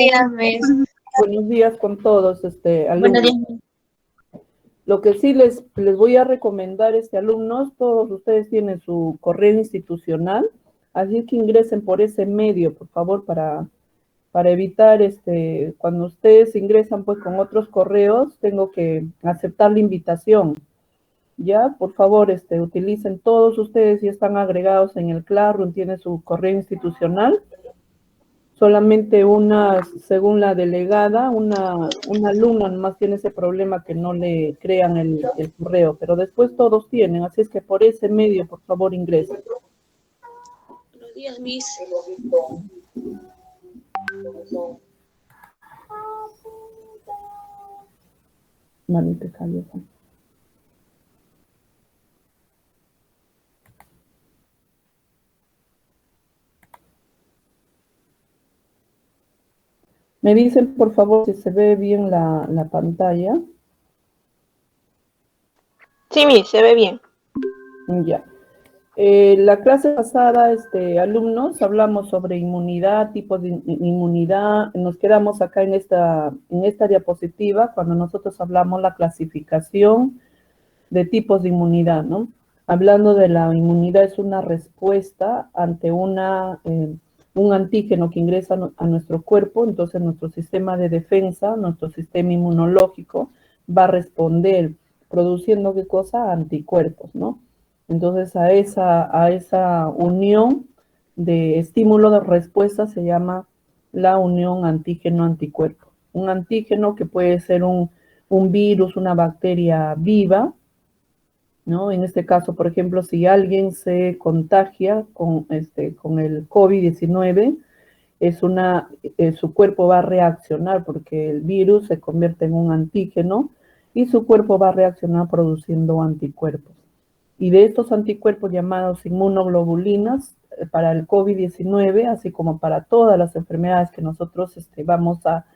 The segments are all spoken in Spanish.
días, Miss. Buenos días con todos, Buenos alumnos. días, Miss. Lo que sí les voy a recomendar, alumnos, todos ustedes tienen su correo institucional, así que ingresen por ese medio, por favor, para evitar, cuando ustedes ingresan pues con otros correos, tengo que aceptar la invitación. Ya, por favor, utilicen todos ustedes, si están agregados en el Classroom, tienen su correo institucional. Solamente una, según la delegada, una alumna nomás tiene ese problema que no le crean el correo, pero después todos tienen, así es que por ese medio, por favor, ingresen. Buenos días, Miss. Mani, te calles. Me dicen, por favor, si se ve bien la pantalla. Sí, Miss, se ve bien. Ya. La clase pasada, alumnos, hablamos sobre inmunidad, tipos de inmunidad. Nos quedamos acá en esta diapositiva cuando nosotros hablamos la clasificación de tipos de inmunidad, ¿no? Hablando de la inmunidad, es una respuesta ante un antígeno que ingresa a nuestro cuerpo, entonces nuestro sistema de defensa, nuestro sistema inmunológico va a responder produciendo, ¿qué cosa? Anticuerpos, ¿no? Entonces a esa unión de estímulo de respuesta se llama la unión antígeno-anticuerpo. Un antígeno que puede ser un virus, una bacteria viva, ¿no? En este caso, por ejemplo, si alguien se contagia con el COVID-19, su cuerpo va a reaccionar porque el virus se convierte en un antígeno y su cuerpo va a reaccionar produciendo anticuerpos. Y de estos anticuerpos llamados inmunoglobulinas, para el COVID-19, así como para todas las enfermedades que nosotros vamos a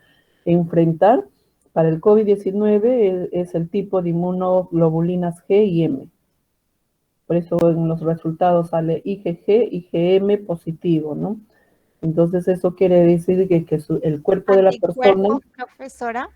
enfrentar, para el COVID-19 es el tipo de inmunoglobulinas G y M. Por eso en los resultados sale IgG, IgM positivo, ¿no? Entonces eso quiere decir que el cuerpo de la persona... ¿Anticuerpos, profesora?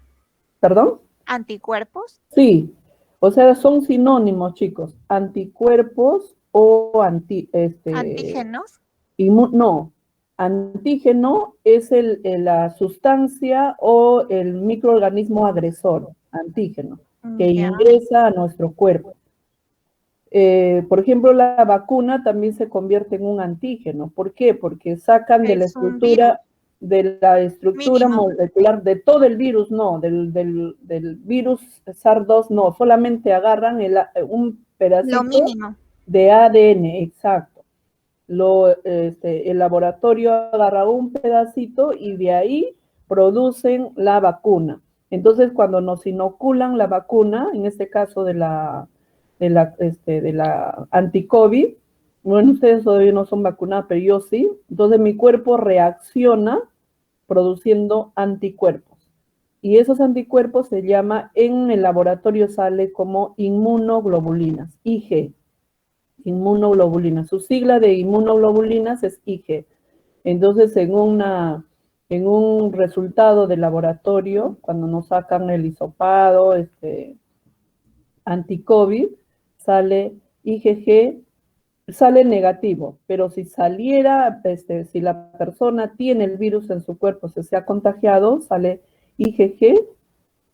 ¿Perdón? ¿Anticuerpos? Sí, o sea, son sinónimos, chicos. Anticuerpos o ¿Antígenos? no, antígeno es la sustancia o el microorganismo agresor, antígeno, que Ya. ingresa a nuestro cuerpo. Por ejemplo, la vacuna también se convierte en un antígeno. ¿Por qué? Porque sacan de la estructura mínimo. molecular de todo el virus, no, del virus SARS-2, no, solamente agarran un pedacito Lo mínimo. de ADN, exacto. El laboratorio agarra un pedacito y de ahí producen la vacuna. Entonces, cuando nos inoculan la vacuna, en este caso de la anti-COVID, bueno, ustedes todavía no son vacunados, pero yo sí, entonces mi cuerpo reacciona produciendo anticuerpos. Y esos anticuerpos se llama, en el laboratorio sale como inmunoglobulinas, IG, inmunoglobulinas. Su sigla de inmunoglobulinas es IG. Entonces, en un resultado de laboratorio, cuando nos sacan el hisopado, anti-COVID, sale IgG, sale negativo, pero si saliera, si la persona tiene el virus en su cuerpo, se ha contagiado, sale IgG,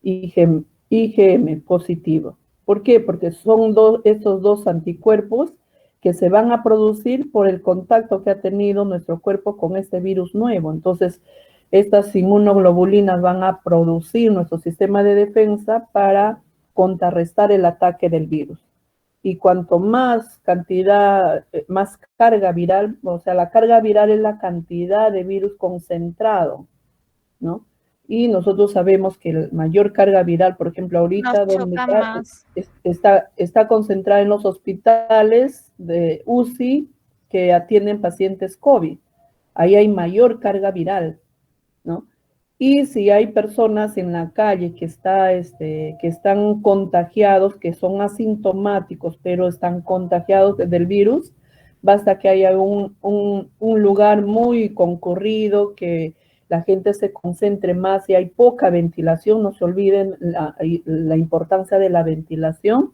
IgM positivo. ¿Por qué? Porque son estos dos anticuerpos que se van a producir por el contacto que ha tenido nuestro cuerpo con este virus nuevo. Entonces, estas inmunoglobulinas van a producir nuestro sistema de defensa para contrarrestar el ataque del virus. Y cuanto más cantidad, más carga viral, o sea, la carga viral es la cantidad de virus concentrado, ¿no? Y nosotros sabemos que la mayor carga viral, por ejemplo, ahorita donde está concentrada en los hospitales de UCI que atienden pacientes COVID. Ahí hay mayor carga viral, ¿no? Y si hay personas en la calle que están contagiados, que son asintomáticos, pero están contagiados del virus, basta que haya un lugar muy concurrido, que la gente se concentre más y hay poca ventilación, no se olviden la importancia de la ventilación,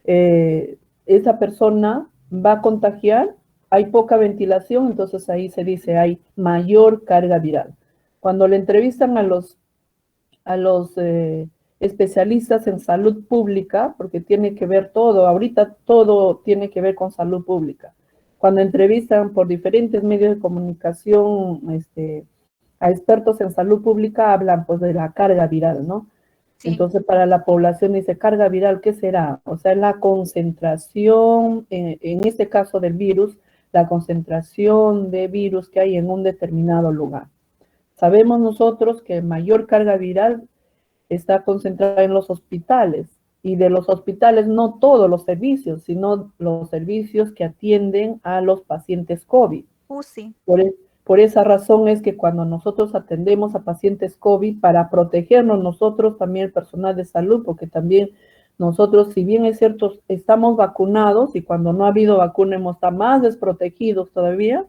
esa persona va a contagiar, hay poca ventilación, entonces ahí se dice hay mayor carga viral. Cuando le entrevistan a los especialistas en salud pública, porque tiene que ver todo, ahorita todo tiene que ver con salud pública. Cuando entrevistan por diferentes medios de comunicación a expertos en salud pública, hablan pues de la carga viral, ¿no? Sí. Entonces, para la población dice, carga viral, ¿qué será? O sea, la concentración, en este caso del virus, la concentración de virus que hay en un determinado lugar. Sabemos nosotros que mayor carga viral está concentrada en los hospitales, y de los hospitales no todos los servicios, sino los servicios que atienden a los pacientes COVID. Sí. Por esa razón es que cuando nosotros atendemos a pacientes COVID, para protegernos nosotros, también el personal de salud, porque también nosotros, si bien es cierto, estamos vacunados, y cuando no ha habido vacuna hemos estado más desprotegidos todavía,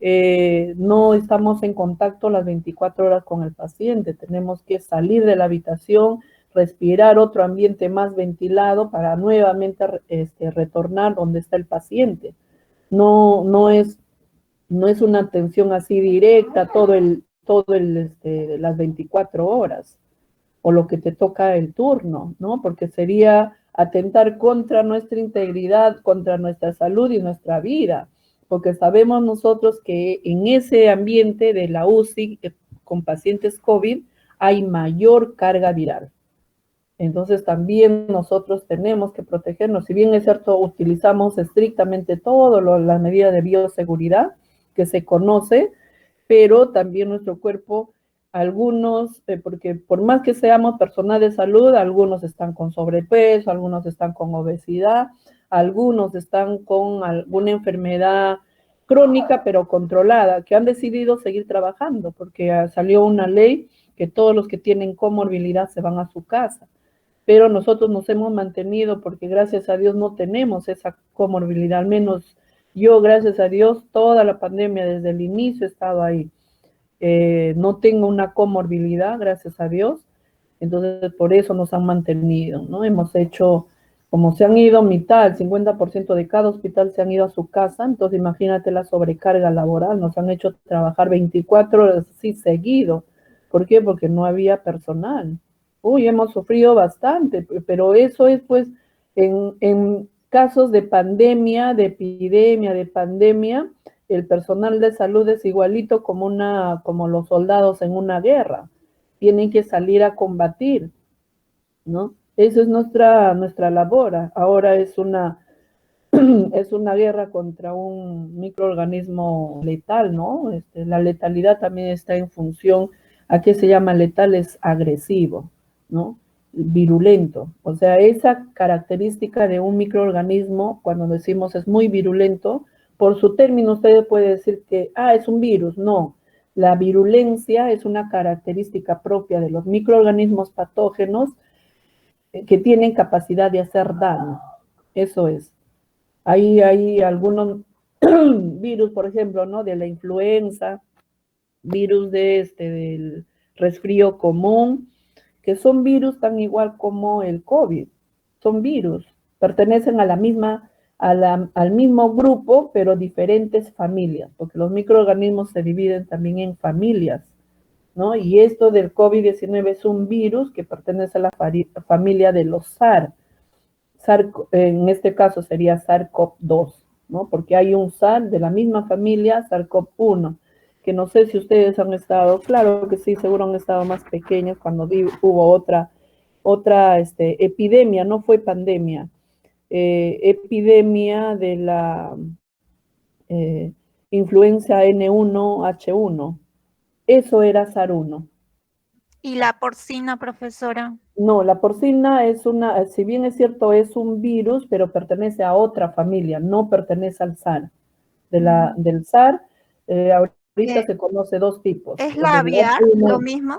no estamos en contacto las 24 horas con el paciente, tenemos que salir de la habitación, respirar otro ambiente más ventilado para nuevamente retornar donde está el paciente. No es una atención así directa las 24 horas, o lo que te toca el turno, ¿no? Porque sería atentar contra nuestra integridad, contra nuestra salud y nuestra vida, porque sabemos nosotros que en ese ambiente de la UCI con pacientes COVID hay mayor carga viral. Entonces también nosotros tenemos que protegernos. Si bien es cierto, utilizamos estrictamente todas las medidas de bioseguridad que se conoce, pero también nuestro cuerpo, algunos, porque por más que seamos personal de salud, algunos están con sobrepeso, algunos están con obesidad, algunos están con alguna enfermedad crónica pero controlada, que han decidido seguir trabajando, porque salió una ley que todos los que tienen comorbilidad se van a su casa. Pero nosotros nos hemos mantenido porque gracias a Dios no tenemos esa comorbilidad, al menos yo, gracias a Dios, toda la pandemia desde el inicio he estado ahí. No tengo una comorbilidad, gracias a Dios, entonces por eso nos han mantenido, ¿no? Hemos hecho, como se han ido mitad, el 50% de cada hospital se han ido a su casa, entonces imagínate la sobrecarga laboral, nos han hecho trabajar 24 horas así seguido. ¿Por qué? Porque no había personal. Uy, hemos sufrido bastante, pero eso es pues en casos de pandemia, de epidemia, de pandemia, el personal de salud es igualito como los soldados en una guerra. Tienen que salir a combatir, ¿no? Eso es nuestra labor. Ahora es una guerra contra un microorganismo letal, ¿no? La letalidad también está en función a qué se llama letal, es agresivo, ¿no? Virulento. O sea, esa característica de un microorganismo, cuando decimos es muy virulento, por su término usted puede decir que, es un virus. No, la virulencia es una característica propia de los microorganismos patógenos que tienen capacidad de hacer daño. Eso es. Hay algunos virus, por ejemplo, ¿no? De la influenza, virus del resfrío común, que son virus tan igual como el COVID. Son virus, pertenecen a al mismo grupo, pero diferentes familias, porque los microorganismos se dividen también en familias, ¿no? Y esto del COVID-19 es un virus que pertenece a la familia de los SARS. En este caso sería SARS-CoV-2, ¿no? Porque hay un SARS de la misma familia, SARS-CoV-1, que no sé si ustedes han estado, claro que sí, seguro han estado más pequeños cuando hubo otra epidemia, no fue pandemia, epidemia de la influenza N1H1, eso era SARS-1. ¿Y la porcina, profesora? No, la porcina si bien es cierto, es un virus, pero pertenece a otra familia, no pertenece al SARS. Del SARS, ahorita se conoce dos tipos. ¿Es la aviar, lo mismo?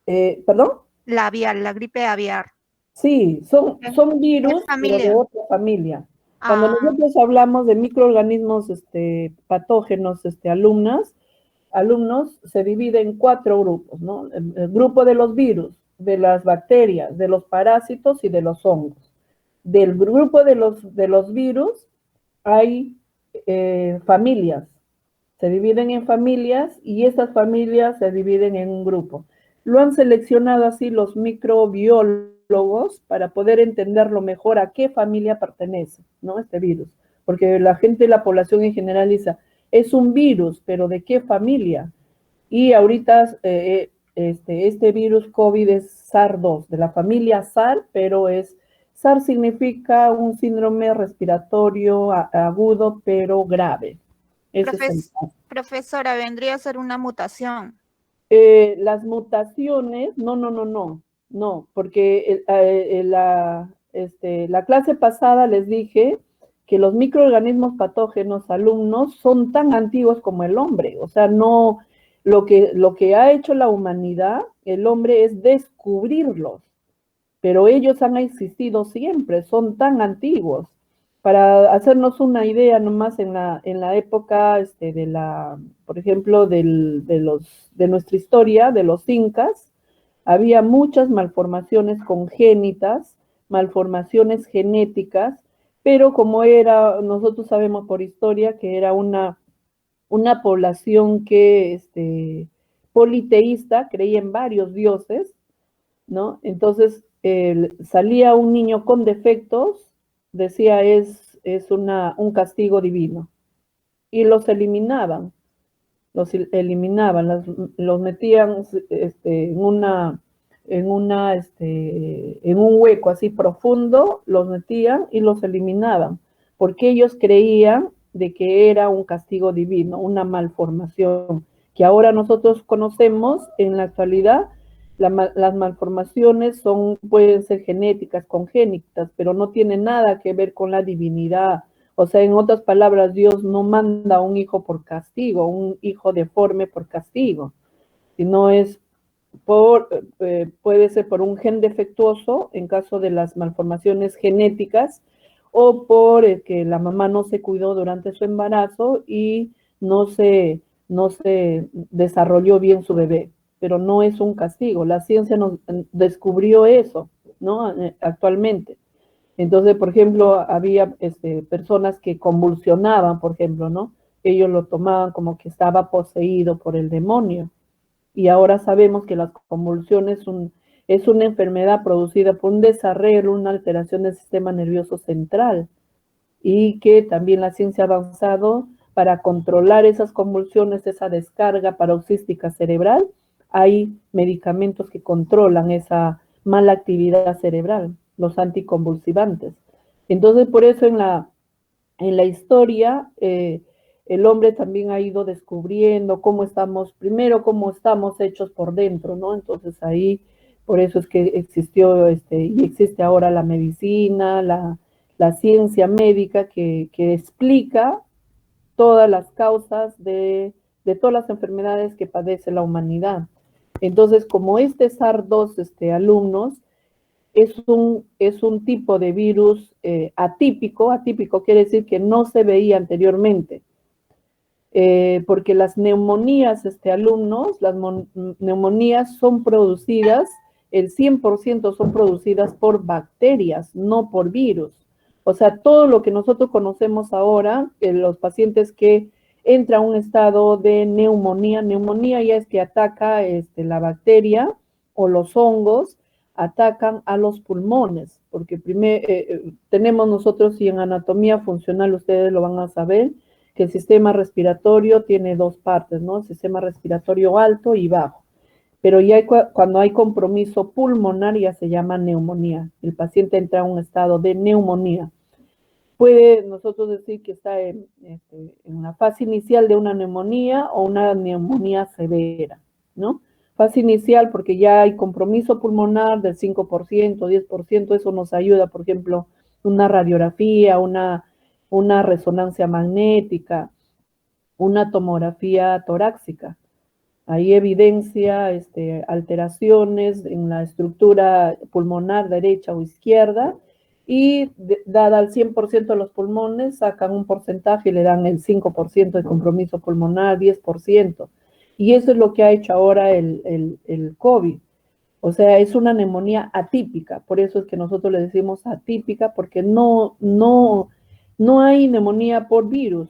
¿Perdón? La aviar, la gripe aviar. Sí, son virus, pero de otra familia. Cuando nosotros hablamos de microorganismos patógenos, alumnas, alumnos se divide en 4 grupos, ¿no? El grupo de los virus, de las bacterias, de los parásitos y de los hongos. Del grupo de los virus hay familias, se dividen en familias y esas familias se dividen en un grupo. Lo han seleccionado así los microbiólogos para poder entenderlo mejor a qué familia pertenece, ¿no? Este virus. Porque la gente, la población en general dice, es un virus, pero ¿de qué familia? Y ahorita este virus COVID es SARS-2, de la familia SARS, pero SARS significa un síndrome respiratorio agudo, pero grave. Ese es el caso. Profesora, vendría a ser una mutación. Las mutaciones, no, porque la clase pasada les dije que los microorganismos patógenos alumnos son tan antiguos como el hombre, o sea, no, lo que ha hecho la humanidad, el hombre, es descubrirlos, pero ellos han existido siempre, son tan antiguos. Para hacernos una idea nomás en la época por ejemplo, de nuestra historia, de los incas, había muchas malformaciones congénitas, malformaciones genéticas, pero como nosotros sabemos por historia que era una población que politeísta, creía en varios dioses, ¿no? Entonces salía un niño con defectos, decía es un castigo divino, y los eliminaban, los metían en un hueco así profundo, los metían y los eliminaban, porque ellos creían de que era un castigo divino, una malformación, que ahora nosotros conocemos en la actualidad. Las malformaciones pueden ser genéticas, congénitas, pero no tienen nada que ver con la divinidad. O sea, en otras palabras, Dios no manda un hijo por castigo, un hijo deforme por castigo, sino puede ser por un gen defectuoso en caso de las malformaciones genéticas, o por que la mamá no se cuidó durante su embarazo y no se desarrolló bien su bebé, pero no es un castigo. La ciencia nos descubrió eso, ¿no? Actualmente. Entonces, por ejemplo, había personas que convulsionaban, por ejemplo, ¿no? Ellos lo tomaban como que estaba poseído por el demonio. Y ahora sabemos que las convulsiones es una enfermedad producida por un desarreglo, una alteración del sistema nervioso central, y que también la ciencia ha avanzado para controlar esas convulsiones, esa descarga paroxística cerebral. Hay medicamentos que controlan esa mala actividad cerebral, los anticonvulsivantes. Entonces, por eso en la historia, el hombre también ha ido descubriendo cómo estamos hechos por dentro, ¿no? Entonces ahí, por eso es que existió y existe ahora la medicina, la ciencia médica que explica todas las causas de todas las enfermedades que padece la humanidad. Entonces, como SARS-2, alumnos, es un tipo de virus atípico quiere decir que no se veía anteriormente, porque las neumonías, alumnos, las neumonías son producidas, el 100% son producidas por bacterias, no por virus. O sea, todo lo que nosotros conocemos ahora, los pacientes que entran a un estado de neumonía ya es que ataca la bacteria o los hongos, atacan a los pulmones, porque tenemos nosotros, y en anatomía funcional ustedes lo van a saber, que el sistema respiratorio tiene 2 partes, ¿no? El sistema respiratorio alto y bajo. Pero ya cuando hay compromiso pulmonar ya se llama neumonía. El paciente entra a un estado de neumonía. Puede nosotros decir que está en la fase inicial de una neumonía o una neumonía severa, ¿no? Fase inicial porque ya hay compromiso pulmonar del 5%, 10%, eso nos ayuda, por ejemplo, una radiografía, una resonancia magnética, una tomografía torácica. Ahí evidencia alteraciones en la estructura pulmonar derecha o izquierda, y dada al 100% de los pulmones, sacan un porcentaje y le dan el 5% de compromiso pulmonar, 10%. Y eso es lo que ha hecho ahora el COVID. O sea, es una neumonía atípica, por eso es que nosotros le decimos atípica, porque no hay neumonía por virus.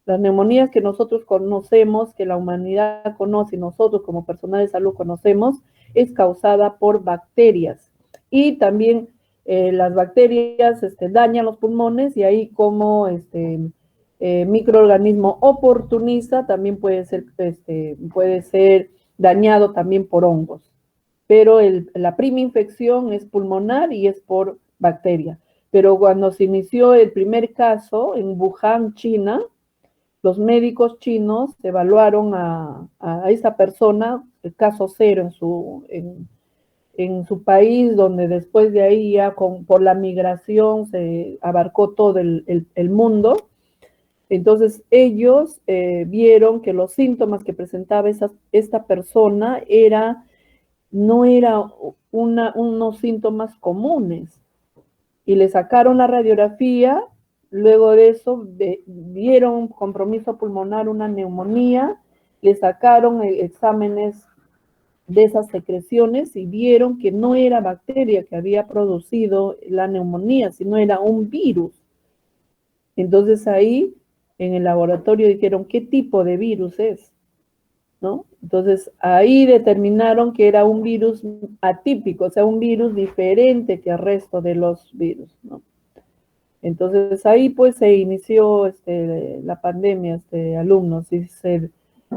Las neumonías que nosotros conocemos, que la humanidad conoce y nosotros como personal de salud conocemos, es causada por bacterias. Y también las bacterias dañan los pulmones y ahí como microorganismo oportunista también puede ser dañado también por hongos. Pero la prima infección es pulmonar y es por bacteria. Pero cuando se inició el primer caso en Wuhan, China, los médicos chinos evaluaron a esa persona, el caso cero en su país, donde después de ahí ya por la migración se abarcó todo el mundo. Entonces ellos vieron que los síntomas que presentaba esta persona no eran unos síntomas comunes. Y le sacaron la radiografía. Luego de eso, vieron compromiso pulmonar, una neumonía, le sacaron exámenes de esas secreciones y vieron que no era bacteria que había producido la neumonía, sino era un virus. Entonces ahí, en el laboratorio, dijeron, ¿qué tipo de virus es? ¿No? Entonces ahí determinaron que era un virus atípico, o sea, un virus diferente que el resto de los virus, ¿no? Entonces ahí pues se inició la pandemia, alumnos,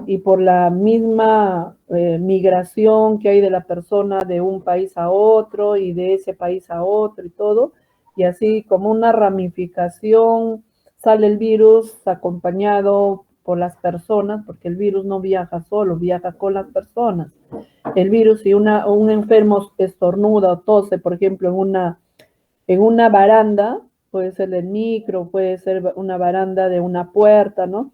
y por la misma migración que hay de la persona de un país a otro y de ese país a otro y todo, y así como una ramificación sale el virus acompañado por las personas, porque el virus no viaja solo, viaja con las personas. El virus, si un enfermo estornuda o tose, por ejemplo, en una baranda, puede ser del micro, puede ser una baranda de una puerta, ¿no?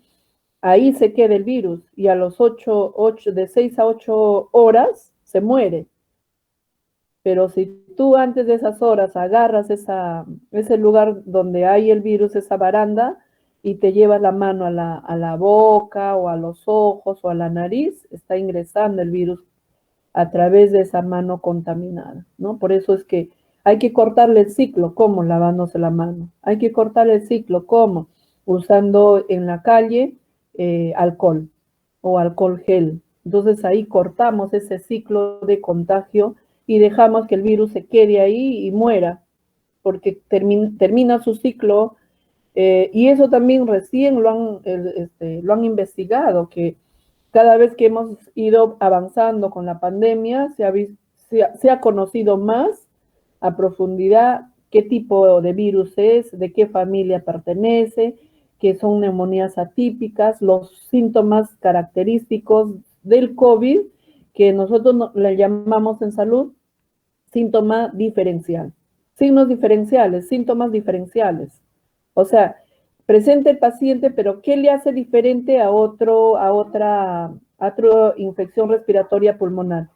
Ahí se queda el virus y a los de 6 a 8 horas se muere. Pero si tú antes de esas horas agarras ese lugar donde hay el virus, esa baranda, y te llevas la mano a la boca o a los ojos o a la nariz, está ingresando el virus a través de esa mano contaminada, ¿no? Por eso es que hay que cortarle el ciclo, ¿cómo? Lavándose la mano. Hay que cortarle el ciclo, ¿cómo? Usando en la calle alcohol o alcohol gel. Entonces ahí cortamos ese ciclo de contagio y dejamos que el virus se quede ahí y muera, porque termina su ciclo. Y eso también recién lo han investigado, que cada vez que hemos ido avanzando con la pandemia, se ha conocido más a profundidad qué tipo de virus es, de qué familia pertenece, que son neumonías atípicas, los síntomas característicos del COVID, que nosotros le llamamos en salud síntoma diferencial. Signos diferenciales, síntomas diferenciales. O sea, presenta el paciente, pero ¿qué le hace diferente a otra infección respiratoria pulmonar?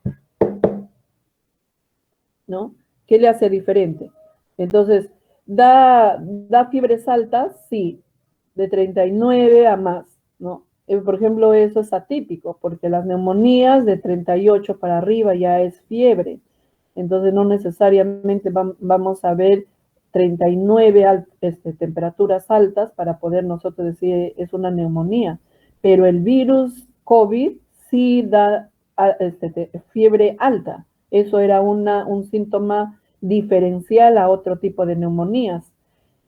¿No? ¿Qué le hace diferente? Entonces, ¿da fiebres altas? Sí, de 39 a más, ¿no? Por ejemplo, eso es atípico, porque las neumonías de 38 para arriba ya es fiebre. Entonces, no necesariamente vamos a ver 39 temperaturas altas para poder nosotros decir es una neumonía. Pero el virus COVID sí da fiebre alta. Eso era un síntoma diferencial a otro tipo de neumonías.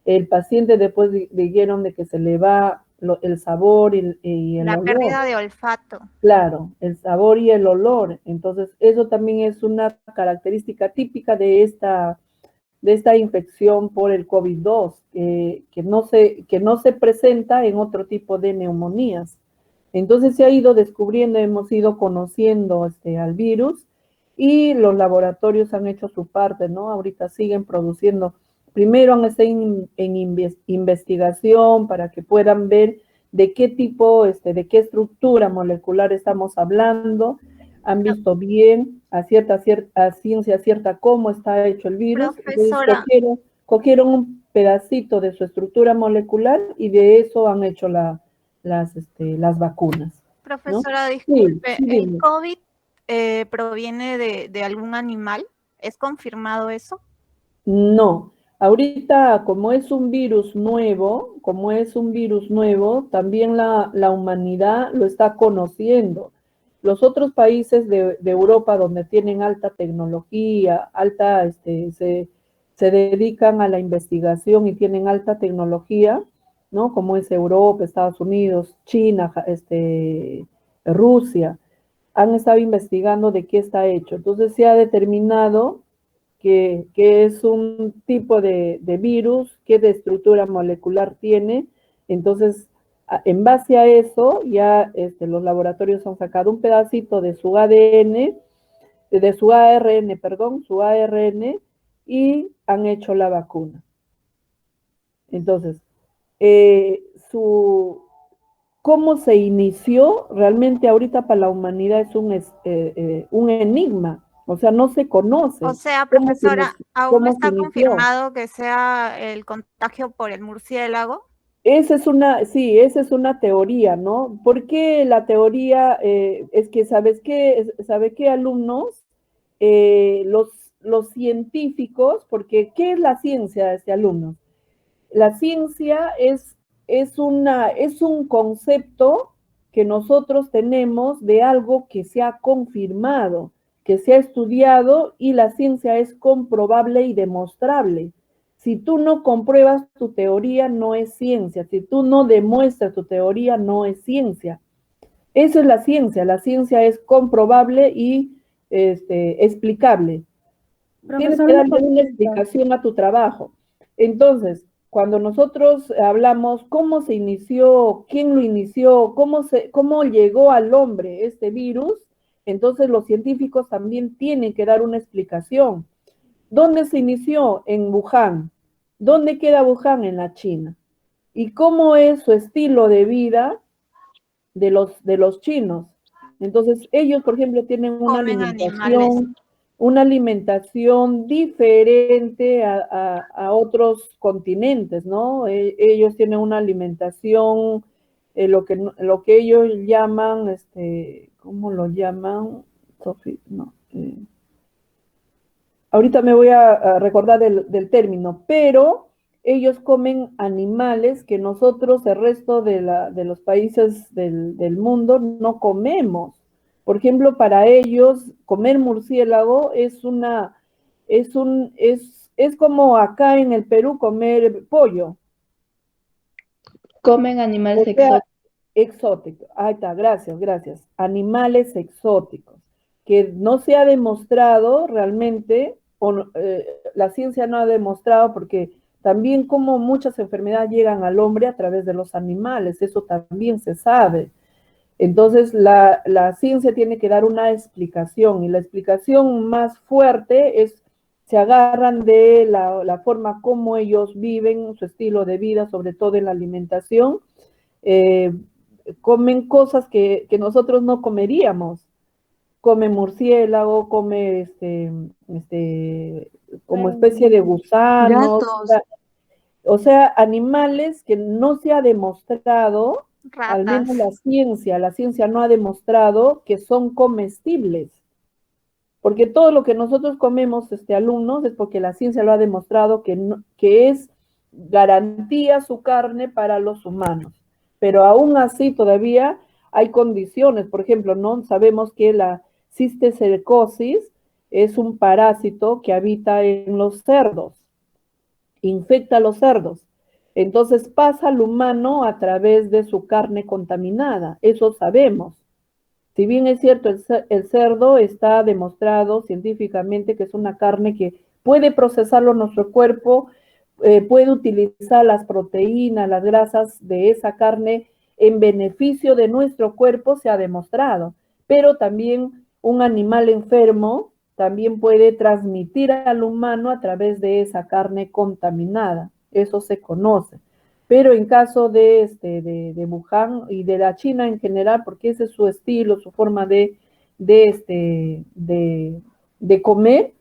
El paciente después dijeron de que se le va el sabor y el La olor. pérdida de olfato. Claro, el sabor y el olor. Entonces, eso también es una característica típica de esta infección por el COVID-2, que no se presenta en otro tipo de neumonías. Entonces, se ha ido descubriendo, hemos ido conociendo al virus y los laboratorios han hecho su parte, ¿no? Ahorita siguen produciendo. Primero han estado en investigación para que puedan ver de qué tipo, de qué estructura molecular estamos hablando. Han visto bien a ciencia cierta cómo está hecho el virus. Profesora. Entonces, cogieron un pedacito de su estructura molecular y de eso han hecho las vacunas. Profesora, Sí, disculpe, sí, ¿el dime. COVID proviene de algún animal? ¿Es confirmado eso? No, ahorita como es un virus nuevo, también la humanidad lo está conociendo. Los otros países de Europa donde tienen alta tecnología, se dedican a la investigación y tienen alta tecnología, ¿no? Como es Europa, Estados Unidos, China, Rusia, han estado investigando de qué está hecho. Entonces se ha determinado que es un tipo de virus, qué de estructura molecular tiene. Entonces, en base a eso, ya los laboratorios han sacado un pedacito de su ADN, de su ARN, perdón, su ARN, y han hecho la vacuna. Entonces, eh, su, cómo se inició realmente ahorita para la humanidad es un enigma, o sea, no se O conoce sea, cómo se, profesora, ¿aún no cómo se está inició. confirmado que sea el contagio por el murciélago? Sí, esa es una teoría, ¿no? Porque la teoría es que, ¿sabe qué, alumnos? Los científicos, porque ¿qué es la ciencia, alumnos? La ciencia es un concepto que nosotros tenemos de algo que se ha confirmado, que se ha estudiado y la ciencia es comprobable y demostrable. Si tú no compruebas tu teoría, no es ciencia. Si tú no demuestras tu teoría, no es ciencia. Eso es la ciencia. La ciencia es comprobable y explicable. Tienes Profesor, que una darle una consulta. explicación a tu trabajo. Entonces, cuando nosotros hablamos cómo se inició, quién lo inició, cómo llegó al hombre este virus, entonces los científicos también tienen que dar una explicación. ¿Dónde se inició? En Wuhan. ¿Dónde queda Wuhan? En la China. ¿Y cómo es su estilo de vida de los chinos? Entonces, ellos, por ejemplo, tienen Comen animales. una alimentación diferente a otros continentes, ¿no? Ellos tienen una alimentación, lo que ellos llaman, ¿cómo lo llaman? Sofi, no, ahorita me voy a recordar del término, pero ellos comen animales que nosotros, el resto de los países del mundo, no comemos. Por ejemplo, para ellos, comer murciélago es como acá en el Perú comer pollo. Comen animales O sea, exóticos. exótico. Ahí está, gracias, gracias. Animales exóticos, que no se ha demostrado realmente, la ciencia no ha demostrado, porque también como muchas enfermedades llegan al hombre a través de los animales, eso también se sabe. Entonces, la ciencia tiene que dar una explicación, y la explicación más fuerte se agarran de la forma como ellos viven, su estilo de vida, sobre todo en la alimentación. eh, Comen cosas que nosotros no comeríamos. Come murciélago, come como especie de gusanos, Gatos. o sea, animales que no se ha demostrado, al menos Ratas. la ciencia no ha demostrado que son comestibles. Porque todo lo que nosotros comemos, alumnos, es porque la ciencia lo ha demostrado que es garantía su carne para los humanos. Pero aún así todavía hay condiciones. Por ejemplo, no sabemos que la cisticercosis es un parásito que habita en los cerdos, infecta a los cerdos. Entonces pasa al humano a través de su carne contaminada. Eso sabemos. Si bien es cierto, el cerdo está demostrado científicamente que es una carne que puede procesarlo nuestro cuerpo, puede utilizar las proteínas, las grasas de esa carne en beneficio de nuestro cuerpo, se ha demostrado. Pero también un animal enfermo también puede transmitir al humano a través de esa carne contaminada. Eso se conoce. Pero en caso de Wuhan y de la China en general, porque ese es su estilo, su forma de comer,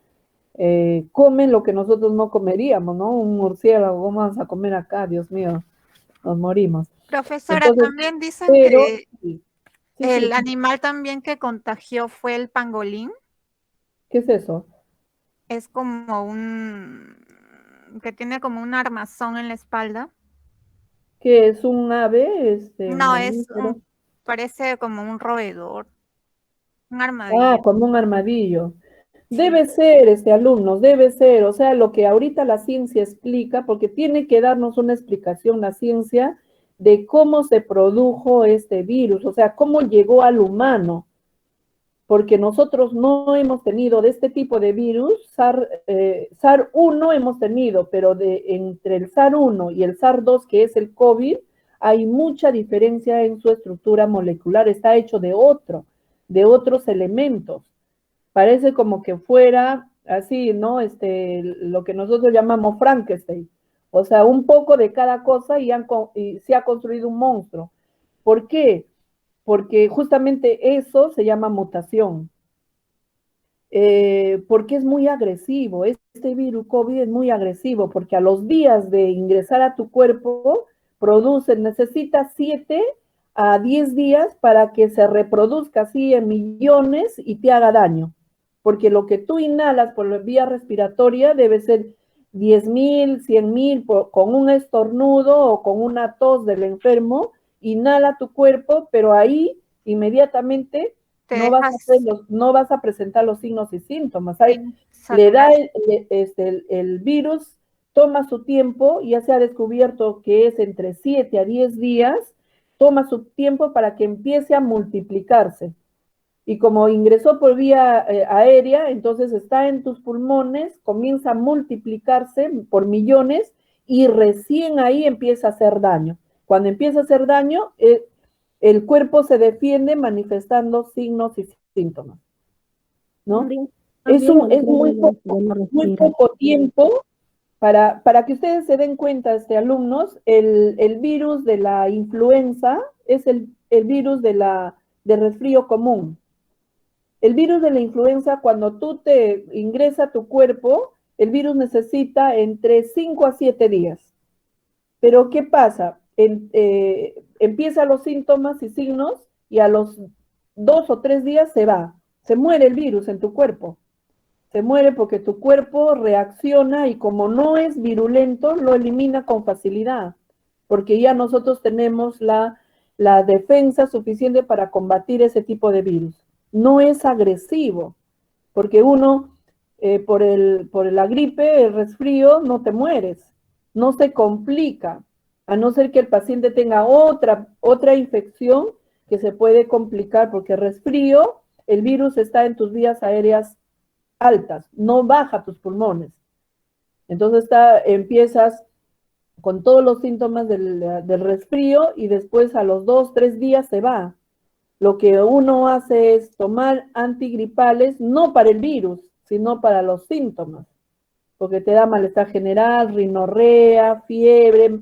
comen lo que nosotros no comeríamos, ¿no? Un murciélago, ¿cómo vamos a comer acá? Dios mío, nos morimos. Profesora, Entonces, también dicen pero que sí. Sí, El sí. animal también que contagió fue el pangolín. ¿Qué es eso? Es como que tiene como un armazón en la espalda. ¿Qué es un ave, No, mamífero? parece como un roedor, un Ah, armadillo. como un armadillo. Sí. Debe ser, alumnos, debe ser, o sea, lo que ahorita la ciencia explica, porque tiene que darnos una explicación la ciencia de cómo se produjo este virus, o sea, cómo llegó al humano, porque nosotros no hemos tenido de este tipo de virus, SAR-1 hemos tenido, pero entre el SAR-1 y el SAR-2, que es el COVID, hay mucha diferencia en su estructura molecular, está hecho de otros elementos. Parece como que fuera así, ¿no? Lo que nosotros llamamos Frankenstein. O sea, un poco de cada cosa y se ha construido un monstruo. ¿Por qué? Porque justamente eso se llama mutación. Porque es muy agresivo. Este virus COVID es muy agresivo porque a los días de ingresar a tu cuerpo, necesita 7 a 10 días para que se reproduzca así en millones y te haga daño. Porque lo que tú inhalas por la vía respiratoria debe ser 10,000, 100,000 con un estornudo o con una tos del enfermo, inhala tu cuerpo, pero ahí inmediatamente Te dejas no vas a presentar los signos y síntomas. sin Le da saturar. el virus, toma su tiempo, ya se ha descubierto que es entre 7 a 10 días, toma su tiempo para que empiece a multiplicarse. Y como ingresó por vía aérea, entonces está en tus pulmones, comienza a multiplicarse por millones y recién ahí empieza a hacer daño. Cuando empieza a hacer daño, el cuerpo se defiende manifestando signos y síntomas, ¿no? Es muy poco tiempo para que ustedes se den cuenta, alumnos, el virus de la influenza es el virus de resfrío común. El virus de la influenza, cuando tú te ingresa a tu cuerpo, el virus necesita entre 5 a 7 días. Pero ¿qué pasa? Empiezan los síntomas y signos y a los 2 o 3 días se va. Se muere el virus en tu cuerpo. Se muere porque tu cuerpo reacciona y como no es virulento, lo elimina con facilidad. Porque ya nosotros tenemos la defensa suficiente para combatir ese tipo de virus. No es agresivo, porque uno, por la gripe, el resfrío, no te mueres, no se complica, a no ser que el paciente tenga otra infección que se puede complicar, porque resfrío, el virus está en tus vías aéreas altas, no baja tus pulmones. Entonces empiezas con todos los síntomas del resfrío y después a los 2, 3 días se va. Lo que uno hace es tomar antigripales, no para el virus, sino para los síntomas, porque te da malestar general, rinorrea, fiebre,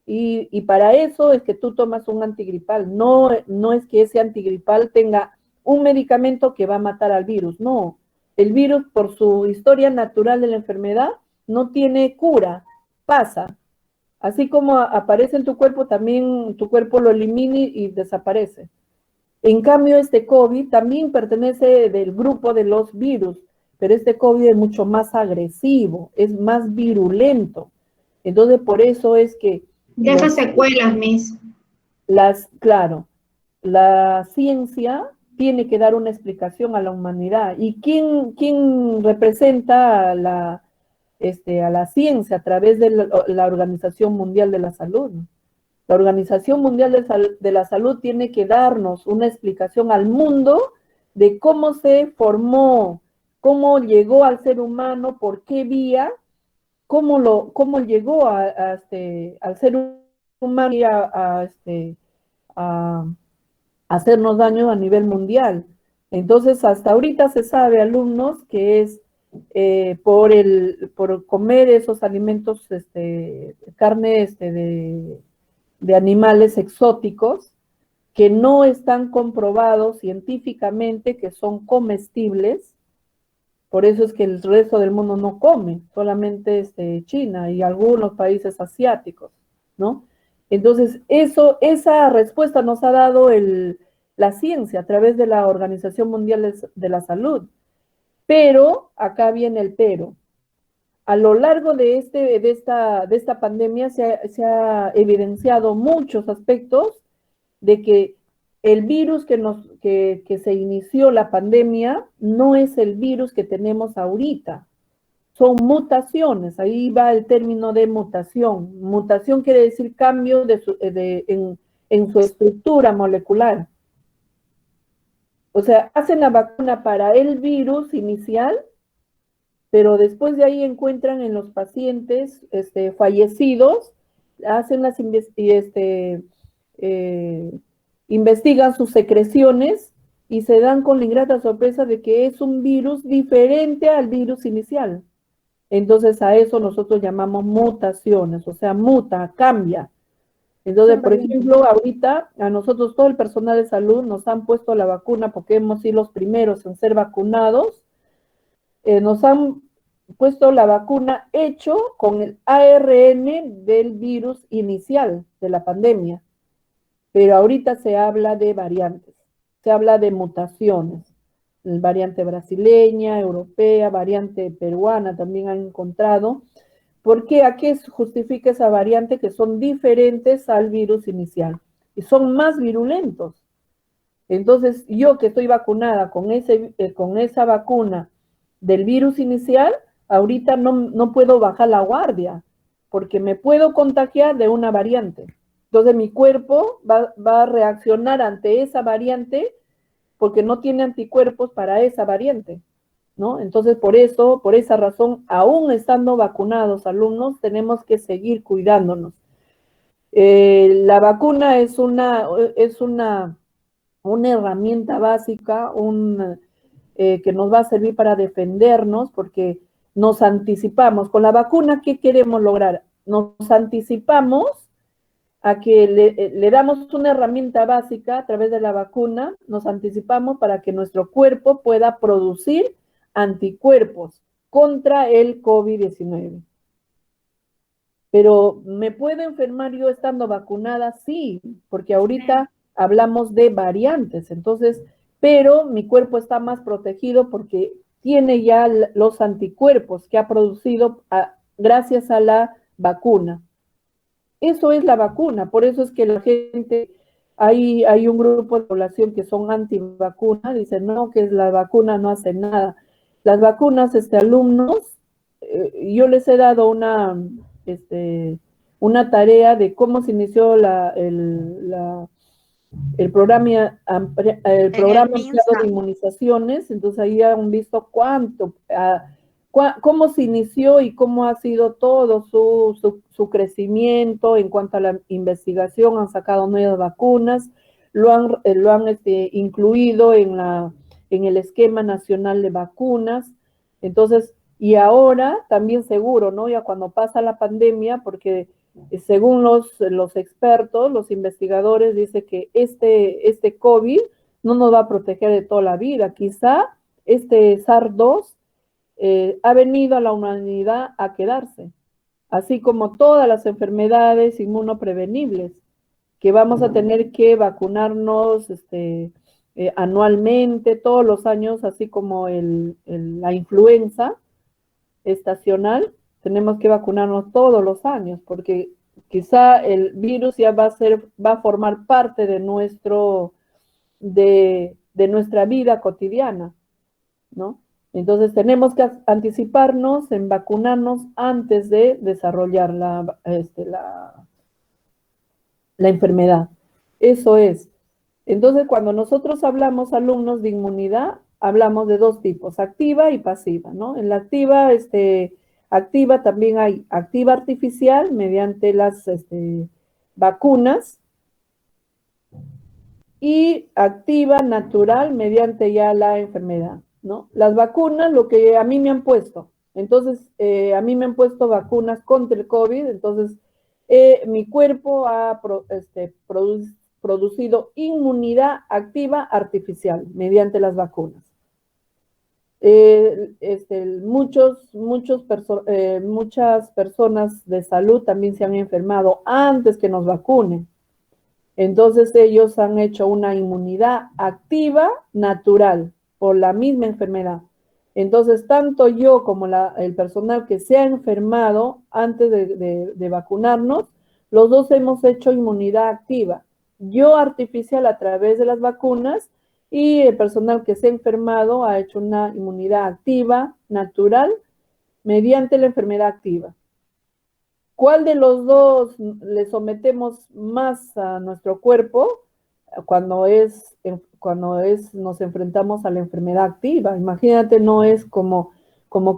y para eso es que tú tomas un antigripal. No es que ese antigripal tenga un medicamento que va a matar al virus, no. El virus, por su historia natural de la enfermedad, no tiene cura, pasa. Así como aparece en tu cuerpo, también tu cuerpo lo elimina y desaparece. En cambio, este COVID también pertenece del grupo de los virus, pero este COVID es mucho más agresivo, es más virulento. Entonces, por eso es que Deja secuelas, Miss. claro, la ciencia tiene que dar una explicación a la humanidad. ¿Y quién representa a la ciencia a través de la Organización Mundial de la Salud? La Organización Mundial de la Salud tiene que darnos una explicación al mundo de cómo se formó, cómo llegó al ser humano, por qué vía, cómo llegó al ser humano y a hacernos daño a nivel mundial. Entonces, hasta ahorita se sabe, alumnos, que es por comer esos alimentos, carne de animales exóticos que no están comprobados científicamente que son comestibles. Por eso es que el resto del mundo no come, solamente China y algunos países asiáticos, ¿no? Entonces, esa respuesta nos ha dado la ciencia a través de la Organización Mundial de la Salud. Pero, acá viene el pero. A lo largo de esta pandemia se ha evidenciado muchos aspectos de que el virus que se inició la pandemia no es el virus que tenemos ahorita. Son mutaciones, ahí va el término de mutación. Mutación quiere decir cambio en su estructura molecular. O sea, hacen la vacuna para el virus inicial, pero después de ahí encuentran en los pacientes fallecidos, hacen investigan sus secreciones y se dan con la ingrata sorpresa de que es un virus diferente al virus inicial. Entonces a eso nosotros llamamos mutaciones, o sea, muta, cambia. Entonces, por ejemplo, ahorita a nosotros todo el personal de salud nos han puesto la vacuna porque hemos sido los primeros en ser vacunados. Nos han puesto la vacuna hecho con el ARN del virus inicial de la pandemia. Pero ahorita se habla de variantes, se habla de mutaciones. Variante brasileña, europea, variante peruana también han encontrado. ¿Por qué? ¿A qué justifica esa variante? Que son diferentes al virus inicial y son más virulentos. Entonces, yo que estoy vacunada con esa vacuna del virus inicial, ahorita no puedo bajar la guardia porque me puedo contagiar de una variante. Entonces, mi cuerpo va a reaccionar ante esa variante porque no tiene anticuerpos para esa variante, ¿no? Entonces, por esa razón, aún estando vacunados alumnos, tenemos que seguir cuidándonos. La vacuna es una herramienta básica, que nos va a servir para defendernos, porque nos anticipamos. Con la vacuna, ¿qué queremos lograr? Nos anticipamos a que le damos una herramienta básica a través de la vacuna, nos anticipamos para que nuestro cuerpo pueda producir anticuerpos contra el COVID-19. Pero, ¿me puedo enfermar yo estando vacunada? Sí, porque ahorita hablamos de variantes, entonces, pero mi cuerpo está más protegido porque tiene ya los anticuerpos que ha producido gracias a la vacuna. Eso es la vacuna, por eso es que la gente, hay un grupo de población que son antivacuna, dicen no, que la vacuna no hace nada. Las vacunas, alumnos, yo les he dado una tarea de cómo se inició el programa ampliado de inmunizaciones, entonces ahí han visto cómo se inició y cómo ha sido todo su crecimiento en cuanto a la investigación. Han sacado nuevas vacunas, lo han incluido en el esquema nacional de vacunas. Entonces, y ahora también seguro, ¿no? Ya cuando pasa la pandemia, porque según los expertos, los investigadores, dice que este COVID no nos va a proteger de toda la vida. Quizá este SARS-2 ha venido a la humanidad a quedarse, así como todas las enfermedades inmunoprevenibles, que vamos a tener que vacunarnos anualmente, todos los años, así como la influenza estacional, tenemos que vacunarnos todos los años, porque quizá el virus ya va a formar parte de nuestra vida cotidiana, ¿no? Entonces tenemos que anticiparnos en vacunarnos antes de desarrollar la enfermedad. Eso es. Entonces, cuando nosotros hablamos, alumnos, de inmunidad, hablamos de dos tipos, activa y pasiva, ¿no? En la activa también hay activa artificial mediante las vacunas y activa natural mediante ya la enfermedad, ¿no? Las vacunas, lo que a mí me han puesto, entonces a mí me han puesto vacunas contra el COVID, entonces mi cuerpo ha producido inmunidad activa artificial mediante las vacunas. Muchas personas de salud también se han enfermado antes que nos vacunen. Entonces ellos han hecho una inmunidad activa natural por la misma enfermedad. Entonces, tanto yo como el personal que se ha enfermado antes de vacunarnos, los dos hemos hecho inmunidad activa. Yo artificial a través de las vacunas y el personal que se ha enfermado ha hecho una inmunidad activa, natural, mediante la enfermedad activa. ¿Cuál de los dos le sometemos más a nuestro cuerpo cuando nos enfrentamos a la enfermedad activa? Imagínate, no es como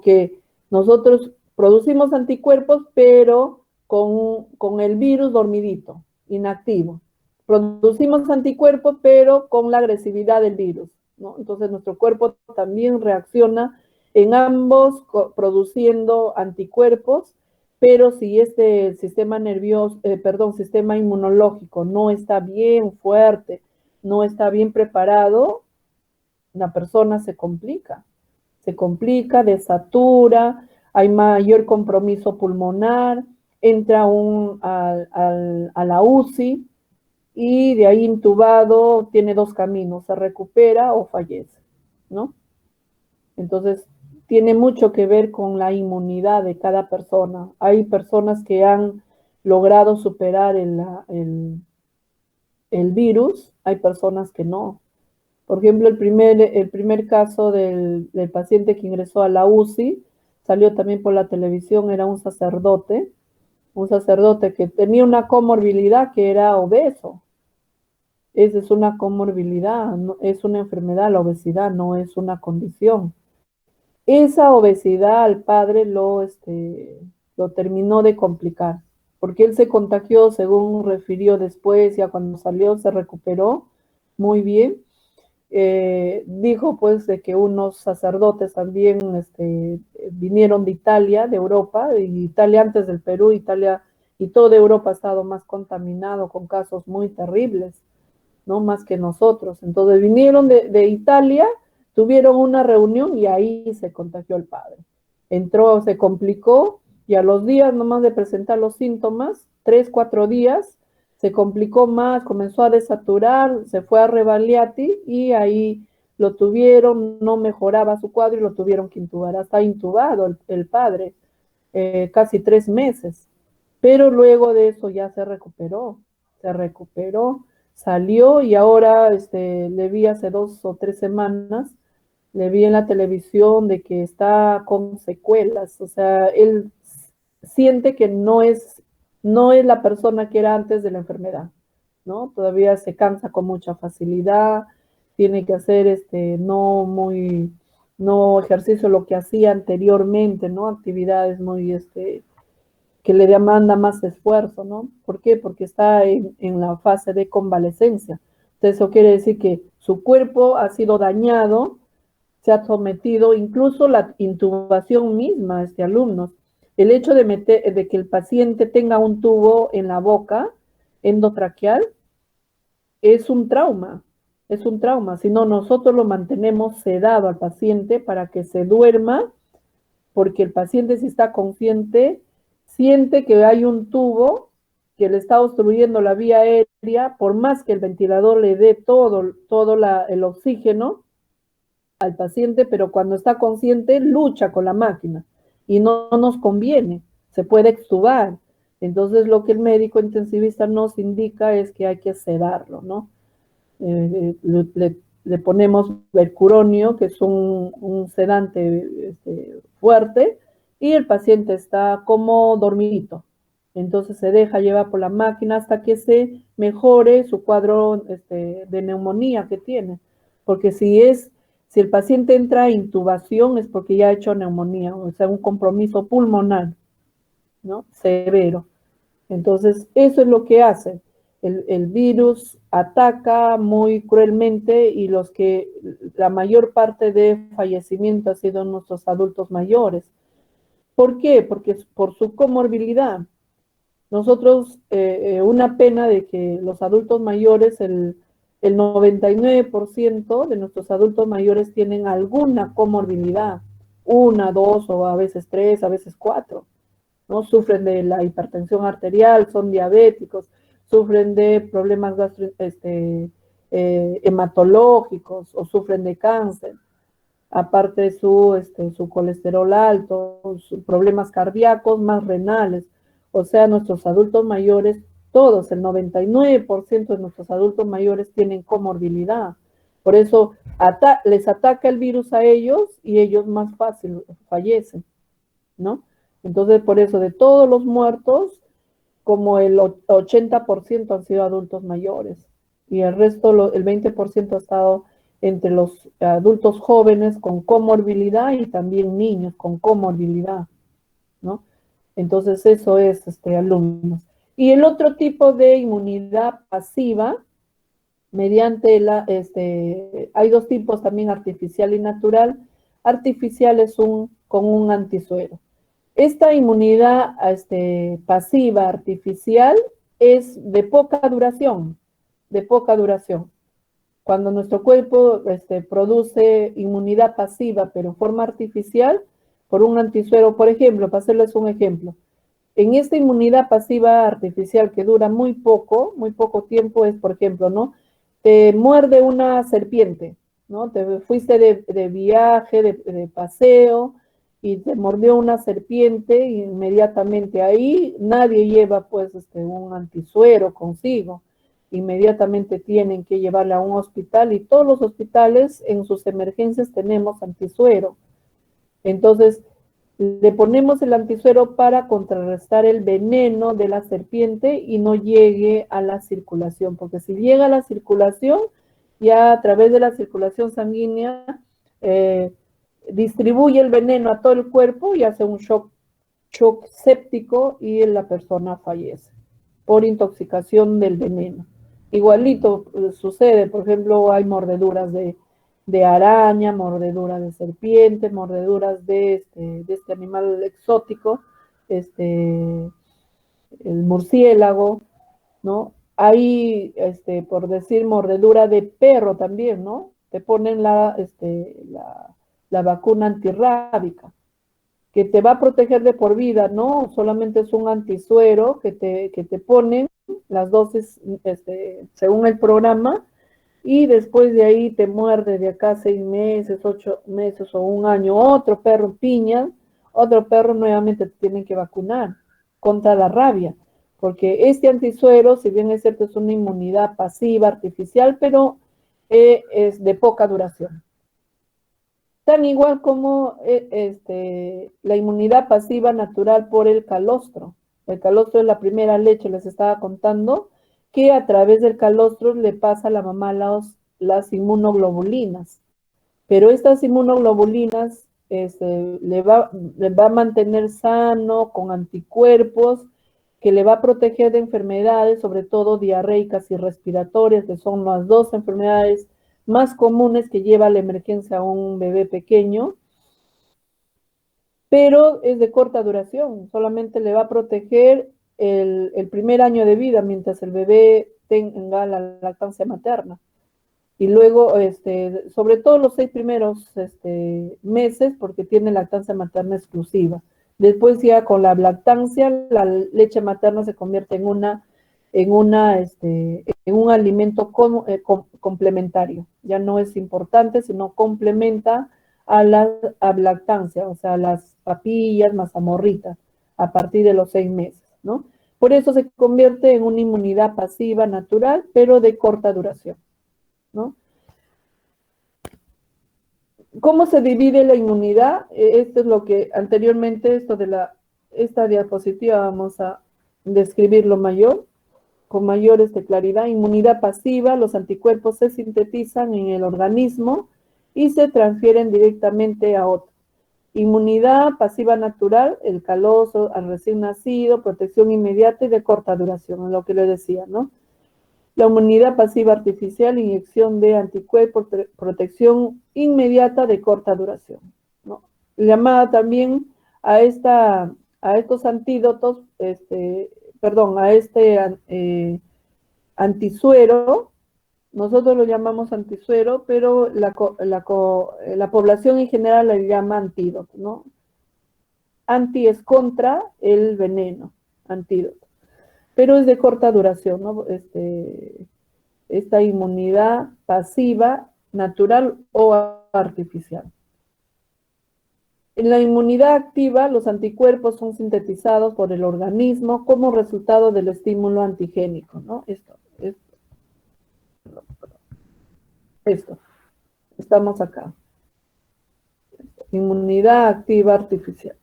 que nosotros producimos anticuerpos, pero con el virus dormidito, inactivo. Producimos anticuerpos, pero con la agresividad del virus, ¿no? Entonces nuestro cuerpo también reacciona en ambos produciendo anticuerpos, pero si sistema nervioso, sistema inmunológico no está bien fuerte, no está bien preparado, la persona se complica, desatura, hay mayor compromiso pulmonar, entra a la UCI y de ahí intubado tiene dos caminos, se recupera o fallece, ¿no? Entonces, tiene mucho que ver con la inmunidad de cada persona. Hay personas que han logrado superar el virus, hay personas que no. Por ejemplo, el primer caso del paciente que ingresó a la UCI, salió también por la televisión, era un sacerdote que tenía una comorbilidad que era obeso. Esa es una comorbilidad, no, es una enfermedad, la obesidad no es una condición. Esa obesidad al padre lo terminó de complicar, porque él se contagió, según refirió después, ya cuando salió se recuperó muy bien. Dijo pues de que unos sacerdotes también vinieron de Italia, de Europa, y Italia antes del Perú, Italia y toda Europa ha estado más contaminado con casos muy terribles, ¿no? Más que nosotros. Entonces vinieron de Italia, tuvieron una reunión y ahí se contagió el padre. Entró, se complicó y a los días nomás de presentar los síntomas, 3, 4 días, se complicó más, comenzó a desaturar, se fue a Rebagliati y ahí lo tuvieron, no mejoraba su cuadro y lo tuvieron que intubar. Está intubado el padre, casi 3 meses. Pero luego de eso ya se recuperó, salió y ahora le vi hace 2 o 3 semanas, le vi en la televisión de que está con secuelas, o sea, él siente que no es la persona que era antes de la enfermedad, ¿no? Todavía se cansa con mucha facilidad, tiene que hacer no ejercicio lo que hacía anteriormente, ¿no? Actividades muy que le demanda más esfuerzo, ¿no? ¿Por qué? Porque está en la fase de convalecencia. Entonces, eso quiere decir que su cuerpo ha sido dañado, se ha sometido, incluso la intubación misma, alumnos. El hecho de que el paciente tenga un tubo en la boca, endotraqueal, es un trauma. Si no, nosotros lo mantenemos sedado al paciente para que se duerma, porque el paciente, si está consciente, siente que hay un tubo que le está obstruyendo la vía aérea, por más que el ventilador le dé todo el oxígeno al paciente, pero cuando está consciente lucha con la máquina y no nos conviene, se puede extubar. Entonces lo que el médico intensivista nos indica es que hay que sedarlo, ¿no? Le ponemos mercuronio, que es un sedante fuerte, y el paciente está como dormidito. Entonces se deja llevar por la máquina hasta que se mejore su cuadro de neumonía que tiene. Porque si el paciente entra a intubación es porque ya ha hecho neumonía, o sea, un compromiso pulmonar, ¿no? Severo. Entonces, eso es lo que hace. El virus ataca muy cruelmente y la mayor parte de fallecimiento ha sido en nuestros adultos mayores. ¿Por qué? Porque es por su comorbilidad. Nosotros, una pena de que los adultos mayores, el 99% de nuestros adultos mayores tienen alguna comorbilidad, 1, 2 o a veces 3, a veces 4, ¿no? Sufren de la hipertensión arterial, son diabéticos, sufren de problemas hematológicos o sufren de cáncer, aparte de su colesterol alto, sus problemas cardíacos más renales. O sea, nuestros adultos mayores, todos, el 99% de nuestros adultos mayores tienen comorbilidad. Por eso les ataca el virus a ellos y ellos más fácil fallecen, ¿no? Entonces, por eso, de todos los muertos, como el 80% han sido adultos mayores y el resto, el 20% ha estado entre los adultos jóvenes con comorbilidad y también niños con comorbilidad, ¿no? Entonces, eso es, alumnos. Y el otro tipo de inmunidad pasiva, mediante hay dos tipos también, artificial y natural. Artificial es con un antisuero. Esta inmunidad pasiva artificial es de poca duración, Cuando nuestro cuerpo produce inmunidad pasiva, pero en forma artificial, por un antisuero, por ejemplo, para hacerles un ejemplo, en esta inmunidad pasiva artificial que dura muy poco tiempo es, por ejemplo, ¿no? Te muerde una serpiente, ¿no? Te fuiste de viaje, de paseo, y te mordió una serpiente, y inmediatamente ahí nadie lleva pues un antisuero consigo. Inmediatamente tienen que llevarla a un hospital y todos los hospitales en sus emergencias tenemos antisuero. Entonces, le ponemos el antisuero para contrarrestar el veneno de la serpiente y no llegue a la circulación, porque si llega a la circulación, ya a través de la circulación sanguínea, distribuye el veneno a todo el cuerpo y hace un shock séptico y la persona fallece por intoxicación del veneno. Igualito sucede, por ejemplo, hay mordeduras de araña, mordeduras de serpiente, mordeduras de este animal exótico, el murciélago, ¿no? Hay, por decir, mordedura de perro también, ¿no? Te ponen la vacuna antirrábica, que te va a proteger de por vida, ¿no? Solamente es un antisuero que te ponen las dosis según el programa, y después de ahí te muerde de acá 6 meses, 8 meses o un año, otro perro piña, otro perro nuevamente te tienen que vacunar contra la rabia, porque este antisuero, si bien es cierto, es una inmunidad pasiva, artificial, pero es de poca duración. Tan igual como la inmunidad pasiva natural por el calostro. El calostro es la primera leche, les estaba contando, que a través del calostro le pasa a la mamá las inmunoglobulinas. Pero estas inmunoglobulinas le va a mantener sano, con anticuerpos, que le va a proteger de enfermedades, sobre todo diarreicas y respiratorias, que son las dos enfermedades más comunes que lleva a la emergencia a un bebé pequeño, pero es de corta duración, solamente le va a proteger el primer año de vida, mientras el bebé tenga la lactancia materna. Y luego, sobre todo los 6 primeros meses, porque tiene lactancia materna exclusiva. Después ya con la lactancia, la leche materna se convierte en un alimento complementario. Ya no es importante, sino complementa a la lactancia, o sea, las papillas, mazamorritas, a partir de los 6 meses, ¿no? Por eso se convierte en una inmunidad pasiva natural, pero de corta duración, ¿no? ¿Cómo se divide la inmunidad? Esto es lo que anteriormente, esta diapositiva vamos a describirlo con mayor claridad. Inmunidad pasiva, los anticuerpos se sintetizan en el organismo y se transfieren directamente a otro. Inmunidad pasiva natural, el calostro al recién nacido, protección inmediata y de corta duración, es lo que le decía, ¿no? La inmunidad pasiva artificial, inyección de anticuerpos, protección inmediata de corta duración, ¿no? Llamada también a estos antídotos, antisuero, nosotros lo llamamos antisuero, pero la población en general le llama antídoto, ¿no? Anti es contra el veneno, antídoto. pero es de corta duración, ¿no? Esta inmunidad pasiva, natural o artificial. En la inmunidad activa, los anticuerpos son sintetizados por el organismo como resultado del estímulo antigénico, ¿no? Esto. Estamos acá. Inmunidad activa artificial.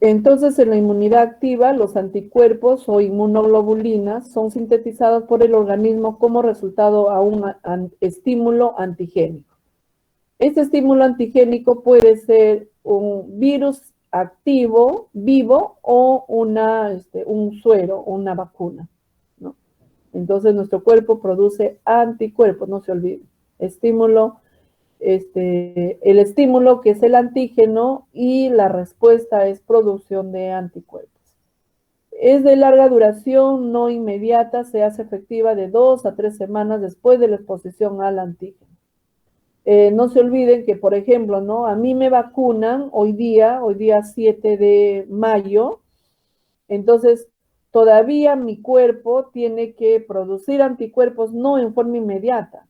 Entonces, en la inmunidad activa, los anticuerpos o inmunoglobulinas son sintetizados por el organismo como resultado a un estímulo antigénico. Este estímulo antigénico puede ser un virus activo, vivo, o un suero, una vacuna, ¿no? Entonces, nuestro cuerpo produce anticuerpos, no se olviden. El estímulo que es el antígeno y la respuesta es producción de anticuerpos. Es de larga duración, no inmediata, se hace efectiva de 2 a 3 semanas después de la exposición al antígeno. No se olviden que, por ejemplo, ¿no? A mí me vacunan hoy día 7 de mayo, entonces todavía mi cuerpo tiene que producir anticuerpos no en forma inmediata,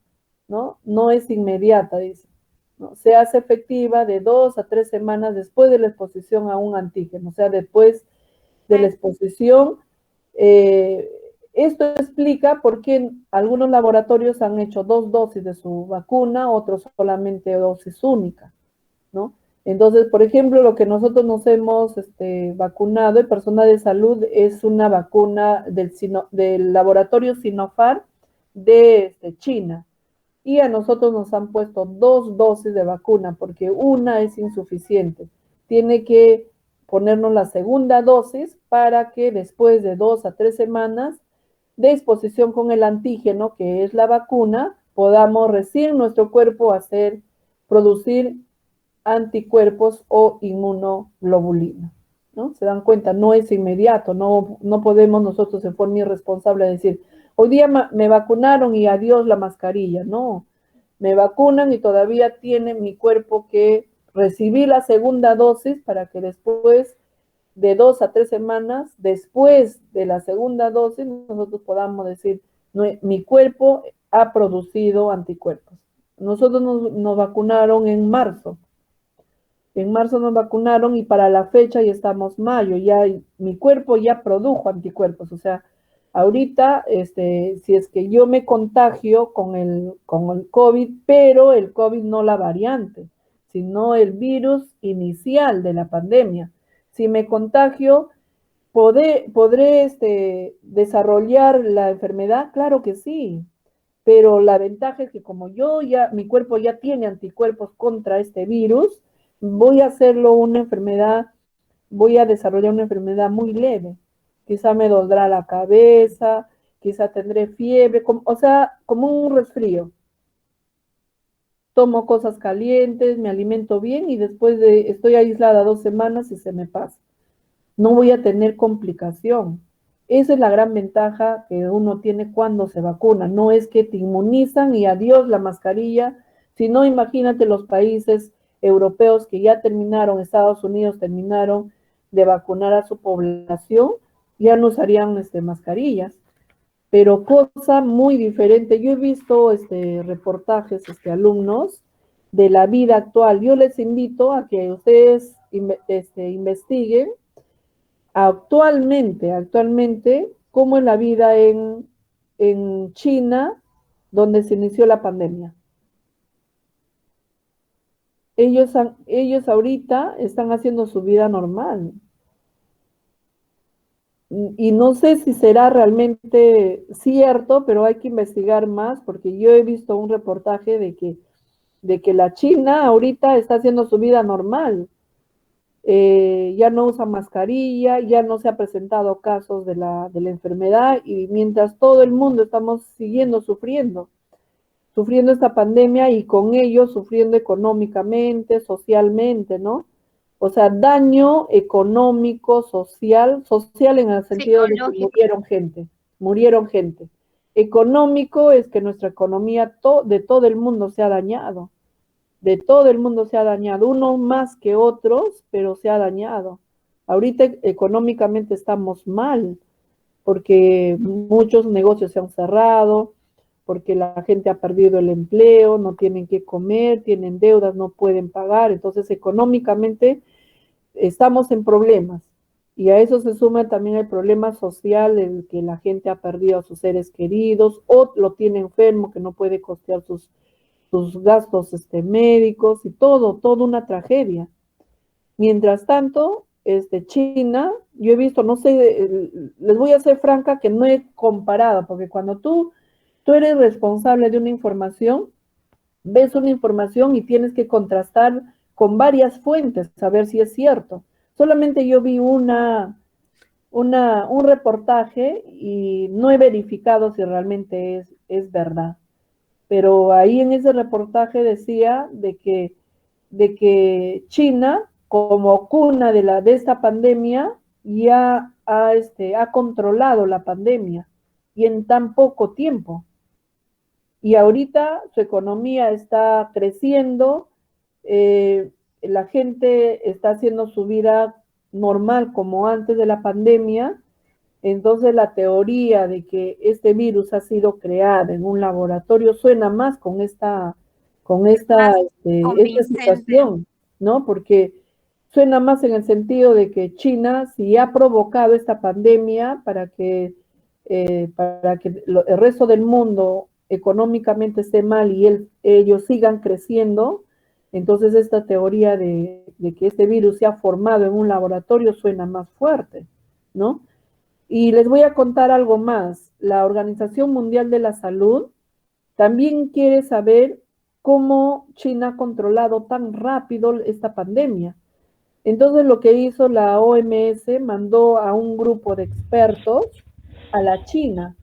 ¿no? No es inmediata, dice, ¿no? Se hace efectiva de 2 a 3 semanas después de la exposición a un antígeno, o sea, después de la exposición. Esto explica por qué algunos laboratorios han hecho 2 dosis de su vacuna, otros solamente dosis única, ¿no? Entonces, por ejemplo, lo que nosotros nos hemos vacunado, el personal de salud, es una vacuna del laboratorio Sinopharm de China. Y a nosotros nos han puesto 2 dosis de vacuna porque una es insuficiente. Tiene que ponernos la segunda dosis para que después de 2 a 3 semanas de exposición con el antígeno, que es la vacuna, podamos recién nuestro cuerpo producir anticuerpos o inmunoglobulina, ¿no? Se dan cuenta, no es inmediato, no podemos nosotros en forma irresponsable decir, hoy día me vacunaron y adiós la mascarilla, no. Me vacunan y todavía tiene mi cuerpo que recibir la segunda dosis para que después de 2 a 3 semanas, después de la segunda dosis, nosotros podamos decir, no, mi cuerpo ha producido anticuerpos. Nosotros nos vacunaron en marzo. En marzo nos vacunaron y para la fecha ya estamos mayo, ya mi cuerpo ya produjo anticuerpos, o sea, ahorita, si es que yo me contagio con el COVID, pero el COVID no la variante, sino el virus inicial de la pandemia. Si me contagio, ¿podré desarrollar la enfermedad? Claro que sí, pero la ventaja es que como mi cuerpo ya tiene anticuerpos contra este virus, voy a desarrollar una enfermedad muy leve. Quizá me dolerá la cabeza, quizá tendré fiebre, como un resfrío. Tomo cosas calientes, me alimento bien y estoy aislada 2 semanas y se me pasa. No voy a tener complicación. Esa es la gran ventaja que uno tiene cuando se vacuna. No es que te inmunizan y adiós la mascarilla, sino imagínate los países europeos que ya terminaron, Estados Unidos terminaron de vacunar a su población, ya no usarían mascarillas. Pero cosa muy diferente. Yo he visto reportajes, alumnos de la vida actual. Yo les invito a que ustedes investiguen actualmente cómo es la vida en China, donde se inició la pandemia. Ellos ahorita están haciendo su vida normal. Y no sé si será realmente cierto, pero hay que investigar más, porque yo he visto un reportaje de que la China ahorita está haciendo su vida normal. Ya no usa mascarilla, ya no se ha presentado casos de la enfermedad, y mientras todo el mundo estamos sufriendo esta pandemia y con ello sufriendo económicamente, socialmente, ¿no? O sea, daño económico, social en el sentido de que murieron gente. Económico es que nuestra economía de todo el mundo se ha dañado. De todo el mundo se ha dañado, unos más que otros, pero se ha dañado. Ahorita económicamente estamos mal, porque muchos negocios se han cerrado, porque la gente ha perdido el empleo, no tienen que comer, tienen deudas, no pueden pagar, entonces económicamente estamos en problemas. Y a eso se suma también el problema social en que la gente ha perdido a sus seres queridos o lo tiene enfermo que no puede costear sus gastos médicos y toda una tragedia. Mientras tanto, China, yo he visto, no sé, les voy a ser franca que no he comparado, porque cuando tú eres responsable de una información, ves una información y tienes que contrastar con varias fuentes, saber si es cierto. Solamente yo vi un reportaje y no he verificado si realmente es verdad. Pero ahí en ese reportaje decía de que China, como cuna de esta pandemia, ya ha controlado la pandemia y en tan poco tiempo. Y ahorita su economía está creciendo, la gente está haciendo su vida normal como antes de la pandemia. Entonces la teoría de que este virus ha sido creado en un laboratorio suena más con esta, Más esta convincente. situación, ¿no? Porque suena más en el sentido de que China sí ha provocado esta pandemia para que el resto del mundo económicamente esté mal y ellos sigan creciendo. Entonces esta teoría de que este virus se ha formado en un laboratorio suena más fuerte, ¿no? Y les voy a contar algo más. La Organización Mundial de la Salud también quiere saber cómo China ha controlado tan rápido esta pandemia. Entonces lo que hizo la OMS mandó a un grupo de expertos a la China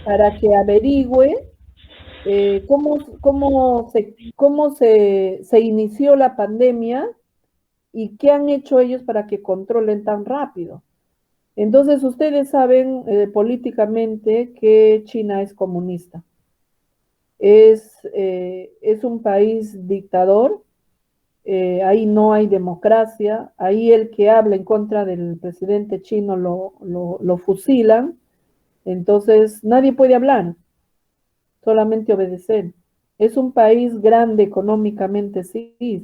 para que averigüe cómo se inició la pandemia y qué han hecho ellos para que controlen tan rápido. Entonces, ustedes saben políticamente que China es comunista. Es un país dictador, ahí no hay democracia, ahí el que habla en contra del presidente chino lo fusilan, entonces nadie puede hablar, solamente obedecer. Es un país grande económicamente, sí,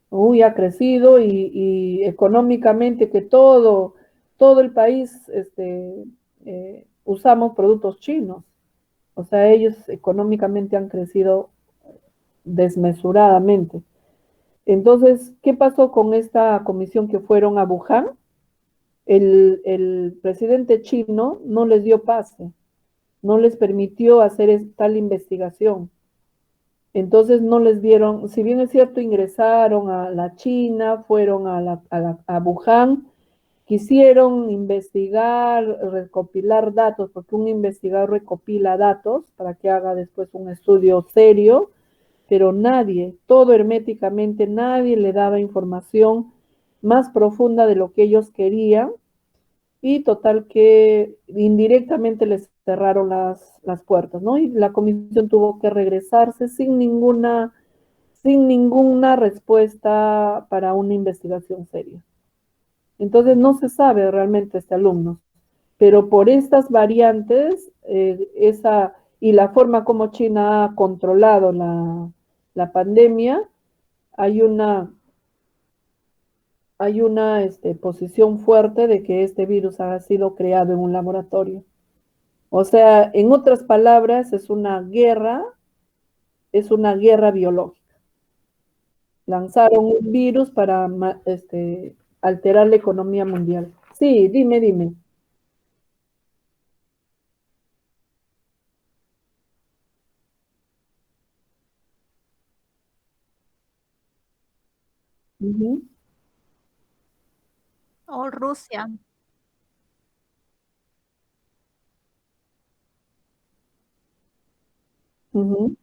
uy, ha crecido y económicamente que todo el país usamos productos chinos. O sea, ellos económicamente han crecido desmesuradamente. Entonces, ¿qué pasó con esta comisión que fueron a Wuhan? El presidente chino no les dio pase, no les permitió hacer tal investigación. Entonces no les dieron, si bien es cierto, ingresaron a la China, fueron a Wuhan, quisieron investigar, recopilar datos, porque un investigador recopila datos para que haga después un estudio serio, pero nadie, todo herméticamente, nadie le daba información más profunda de lo que ellos querían y total que indirectamente les cerraron las puertas, ¿no? Y la comisión tuvo que regresarse sin ninguna respuesta para una investigación seria. Entonces no se sabe realmente alumnos, pero por estas variantes, y la forma como China ha controlado la pandemia, hay una posición fuerte de que este virus ha sido creado en un laboratorio. O sea, en otras palabras, es una guerra biológica. Lanzaron un virus para alterar la economía mundial. Sí, dime. Ujú, O Rusia. ujú.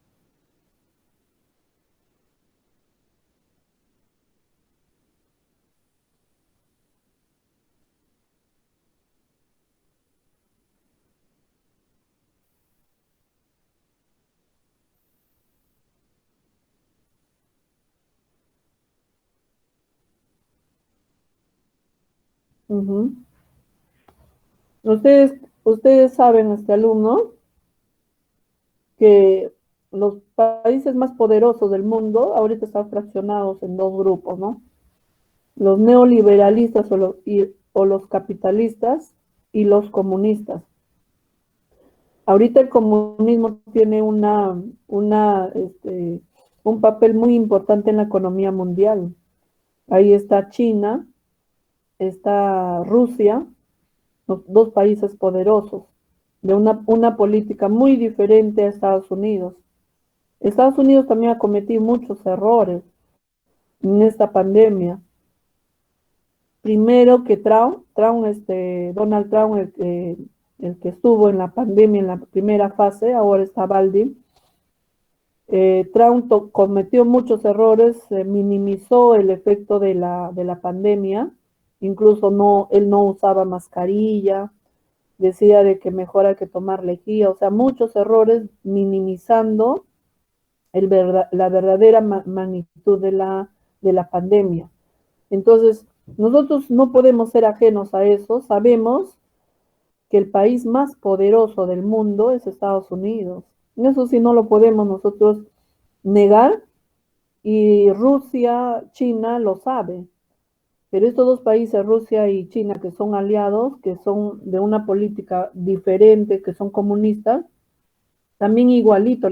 Ujú. Ustedes saben, alumno, que los países más poderosos del mundo ahorita están fraccionados en dos grupos, ¿no? Los neoliberalistas o los capitalistas y los comunistas. Ahorita el comunismo tiene un papel muy importante en la economía mundial. Ahí está China, está Rusia, los dos países poderosos, de una política muy diferente a Estados Unidos. Estados Unidos también ha cometido muchos errores en esta pandemia. Primero que Donald Trump, el que estuvo en la pandemia en la primera fase, ahora está Biden. Trump cometió muchos errores, minimizó el efecto de la pandemia, incluso él no usaba mascarilla, decía de que mejor hay que tomar lejía, o sea, muchos errores minimizando la verdadera magnitud de la pandemia. Entonces, nosotros no podemos ser ajenos a eso, sabemos que el país más poderoso del mundo es Estados Unidos. Eso sí no lo podemos nosotros negar, y Rusia, China lo sabe. Pero estos dos países, Rusia y China, que son aliados, que son de una política diferente, que son comunistas, también igualito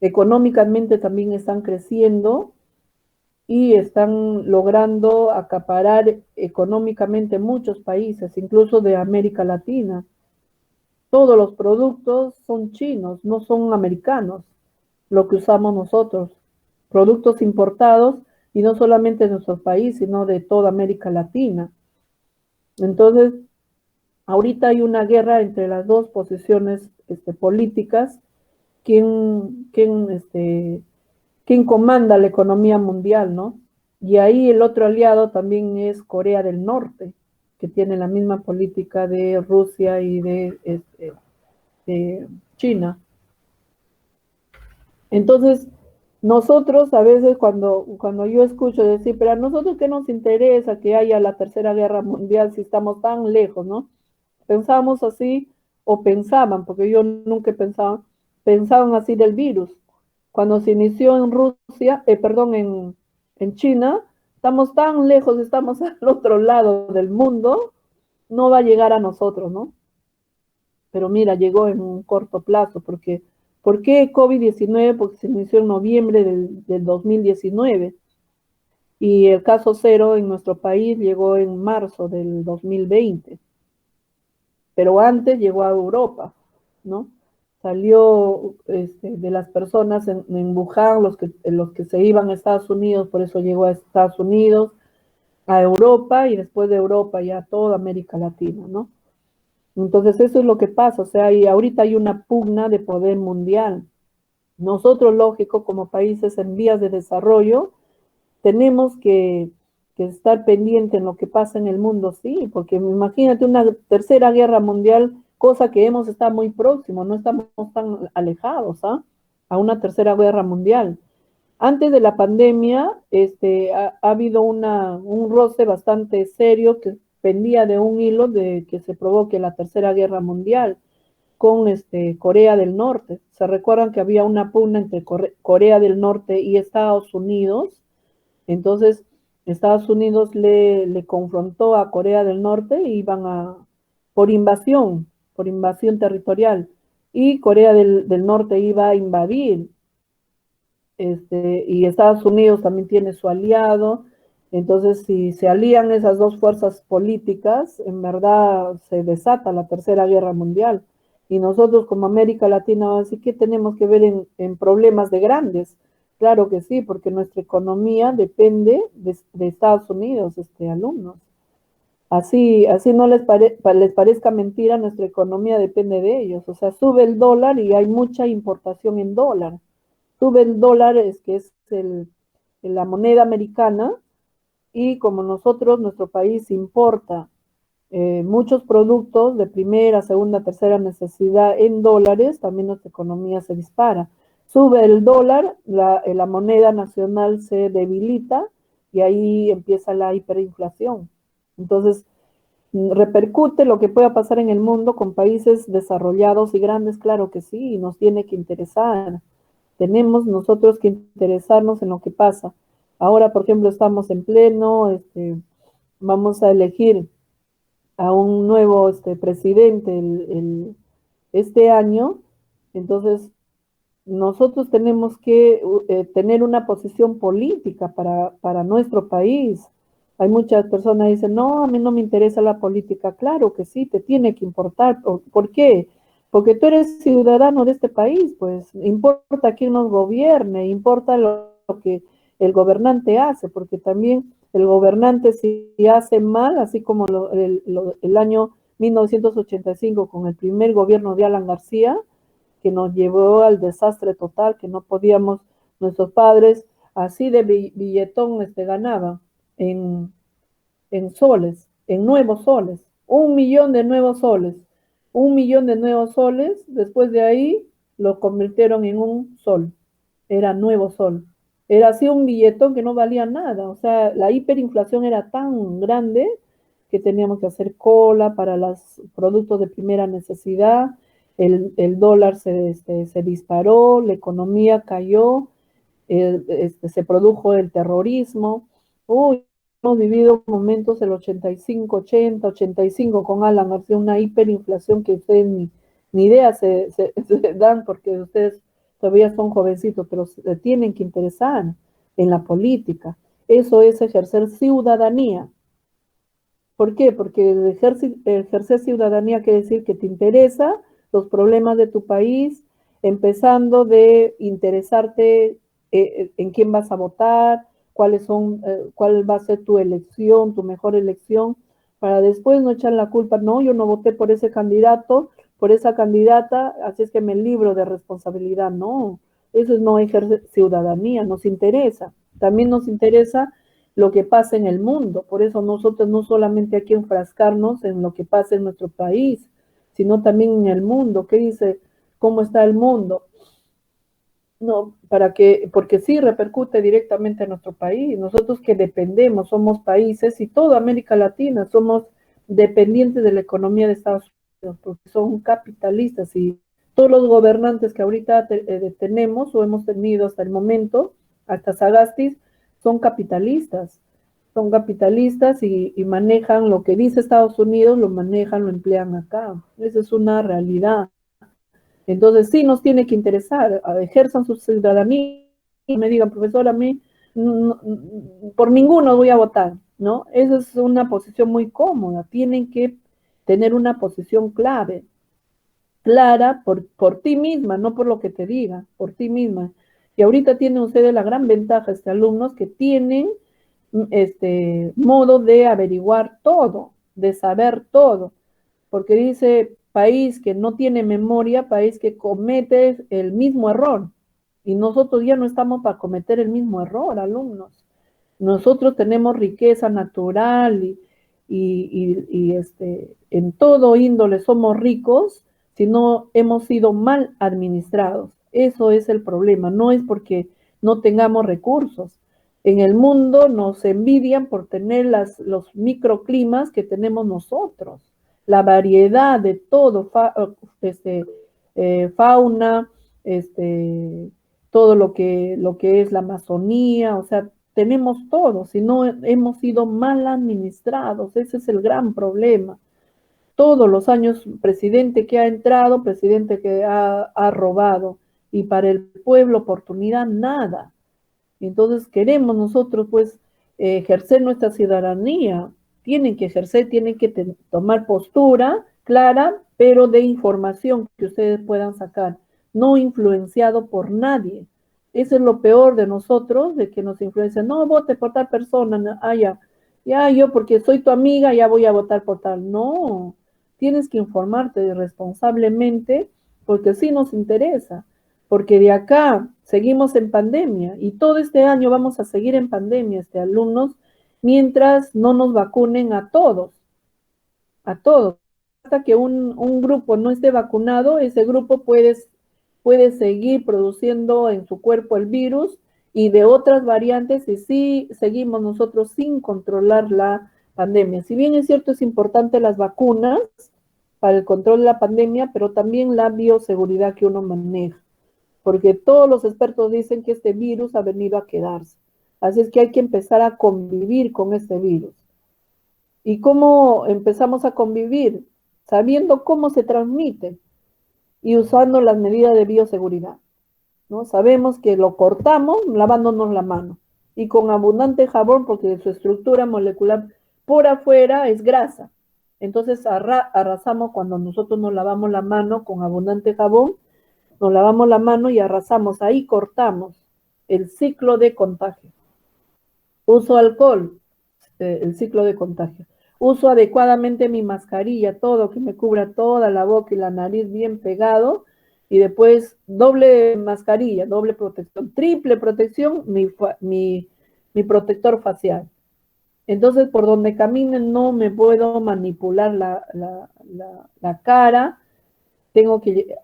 económicamente también están creciendo y están logrando acaparar económicamente muchos países, incluso de América Latina. Todos los productos son chinos, no son americanos, lo que usamos nosotros. Productos importados, y no solamente de nuestro país, sino de toda América Latina. Entonces, ahorita hay una guerra entre las dos posiciones políticas. ¿Quién comanda la economía mundial, ¿no? Y ahí el otro aliado también es Corea del Norte, que tiene la misma política de Rusia y de China. Entonces, nosotros a veces cuando yo escucho decir, pero a nosotros qué nos interesa que haya la tercera guerra mundial si estamos tan lejos, ¿no? Pensamos así, o pensaban, porque yo nunca he pensado, pensaban así del virus. Cuando se inició en Rusia, en China, estamos tan lejos, estamos al otro lado del mundo, no va a llegar a nosotros, ¿no? Pero mira, llegó en un corto plazo, porque ¿por qué COVID-19? Porque se inició en noviembre del 2019 y el caso cero en nuestro país llegó en marzo del 2020, pero antes llegó a Europa, ¿no? Salió de las personas en Wuhan, los que se iban a Estados Unidos, por eso llegó a Estados Unidos, a Europa, y después de Europa ya a toda América Latina, ¿no? Entonces eso es lo que pasa, o sea, y ahorita hay una pugna de poder mundial. Nosotros, lógico, como países en vías de desarrollo, tenemos que estar pendientes en lo que pasa en el mundo, sí, porque imagínate una tercera guerra mundial, cosa que hemos estado muy próximos, no estamos tan alejados, a una tercera guerra mundial. Antes de la pandemia, ha habido un roce bastante serio que pendía de un hilo de que se provoque la tercera guerra mundial con Corea del Norte. Se recuerdan que había una pugna entre Corea del Norte y Estados Unidos. Entonces, Estados Unidos le confrontó a Corea del Norte e iban por invasión territorial. Y Corea del Norte iba a invadir. Y Estados Unidos también tiene su aliado. Entonces, si se alían esas dos fuerzas políticas, en verdad se desata la tercera guerra mundial. Y nosotros como América Latina, así que tenemos que ver en problemas de grandes. Claro que sí, porque nuestra economía depende de Estados Unidos, alumnos. Así no les parezca mentira, nuestra economía depende de ellos. O sea, sube el dólar y hay mucha importación en dólar. Sube el dólar, que es la moneda americana, y como nuestro país importa muchos productos de primera, segunda, tercera necesidad en dólares, también nuestra economía se dispara. Sube el dólar, la moneda nacional se debilita y ahí empieza la hiperinflación. Entonces, ¿repercute lo que pueda pasar en el mundo con países desarrollados y grandes? Claro que sí, nos tiene que interesar. Tenemos nosotros que interesarnos en lo que pasa. Ahora, por ejemplo, estamos en pleno, vamos a elegir a un nuevo presidente este año, entonces nosotros tenemos que tener una posición política para nuestro país. Hay muchas personas que dicen, no, a mí no me interesa la política. Claro que sí, te tiene que importar. ¿Por qué? Porque tú eres ciudadano de este país, pues importa quién nos gobierne, importa lo que el gobernante hace, porque también el gobernante si hace mal, así como el año 1985 con el primer gobierno de Alan García, que nos llevó al desastre total, que no podíamos, nuestros padres así de billetón ganaban en soles, en nuevos soles, 1 millón de nuevos soles, 1 millón de nuevos soles, después de ahí lo convirtieron en un sol, era nuevo sol. Era así un billetón que no valía nada, o sea, la hiperinflación era tan grande que teníamos que hacer cola para los productos de primera necesidad, el dólar se disparó, la economía cayó, se produjo el terrorismo. Uy, hemos vivido momentos del 85, 80, 85 con Alan García, una hiperinflación que ustedes ni idea se dan porque ustedes todavía son jovencitos, pero se tienen que interesar en la política. Eso es ejercer ciudadanía. ¿Por qué? Porque ejercer ciudadanía quiere decir que te interesa los problemas de tu país, empezando de interesarte en quién vas a votar, cuál va a ser tu elección, tu mejor elección, para después no echar la culpa, no, yo no voté por ese candidato, por esa candidata, así es que me libro de responsabilidad. No, eso no ejercer ciudadanía, nos interesa. También nos interesa lo que pasa en el mundo. Por eso nosotros no solamente hay que enfrascarnos en lo que pasa en nuestro país, sino también en el mundo. ¿Qué dice? ¿Cómo está el mundo? No, porque sí repercute directamente en nuestro país. Nosotros que dependemos, somos países y toda América Latina somos dependientes de la economía de Estados Unidos, porque son capitalistas y todos los gobernantes que ahorita tenemos o hemos tenido hasta el momento, hasta Sagasti, son capitalistas y manejan lo que dice Estados Unidos, lo manejan, lo emplean acá. Esa es una realidad. Entonces sí nos tiene que interesar, ejerzan su ciudadanía, y me digan, profesor, a mí por ninguno voy a votar, ¿no? Esa es una posición muy cómoda, tienen que tener una posición clara por ti misma, no por lo que te diga, por ti misma. Y ahorita tienen ustedes la gran ventaja, alumnos, que tienen modo de averiguar todo, de saber todo, porque dice país que no tiene memoria, país que comete el mismo error, y nosotros ya no estamos para cometer el mismo error, alumnos. Nosotros tenemos riqueza natural y en todo índole somos ricos, si no hemos sido mal administrados. Eso es el problema, no es porque no tengamos recursos. En el mundo nos envidian por tener los microclimas que tenemos nosotros, la variedad de todo, fauna, todo lo que es la Amazonía, o sea, tenemos todo, si no hemos sido mal administrados, ese es el gran problema. Todos los años, presidente que ha entrado, presidente que ha robado, y para el pueblo oportunidad, nada. Entonces queremos nosotros, pues, ejercer nuestra ciudadanía. Tienen que ejercer, tienen que tomar postura clara, pero de información que ustedes puedan sacar, no influenciado por nadie. Eso es lo peor de nosotros, de que nos influencian. No, vote por tal persona. No, ya yo porque soy tu amiga ya voy a votar por tal. No, tienes que informarte responsablemente porque sí nos interesa, porque de acá seguimos en pandemia y todo este año vamos a seguir en pandemia, alumnos, mientras no nos vacunen a todos. Hasta que un grupo no esté vacunado, ese grupo puede seguir produciendo en su cuerpo el virus y de otras variantes, y sí seguimos nosotros sin controlar la pandemia. Si bien es cierto, es importante las vacunas para el control de la pandemia, pero también la bioseguridad que uno maneja, porque todos los expertos dicen que este virus ha venido a quedarse. Así es que hay que empezar a convivir con este virus. ¿Y cómo empezamos a convivir? Sabiendo cómo se transmite y usando las medidas de bioseguridad, ¿no? Sabemos que lo cortamos lavándonos la mano y con abundante jabón, porque su estructura molecular por afuera es grasa. Entonces arrasamos cuando nosotros nos lavamos la mano con abundante jabón, nos lavamos la mano y arrasamos, ahí cortamos el ciclo de contagio. Uso alcohol, el ciclo de contagio. Uso adecuadamente mi mascarilla, todo que me cubra toda la boca y la nariz bien pegado, y después doble mascarilla, doble protección, triple protección, mi protector facial. Entonces, por donde camine no me puedo manipular la cara, tengo que,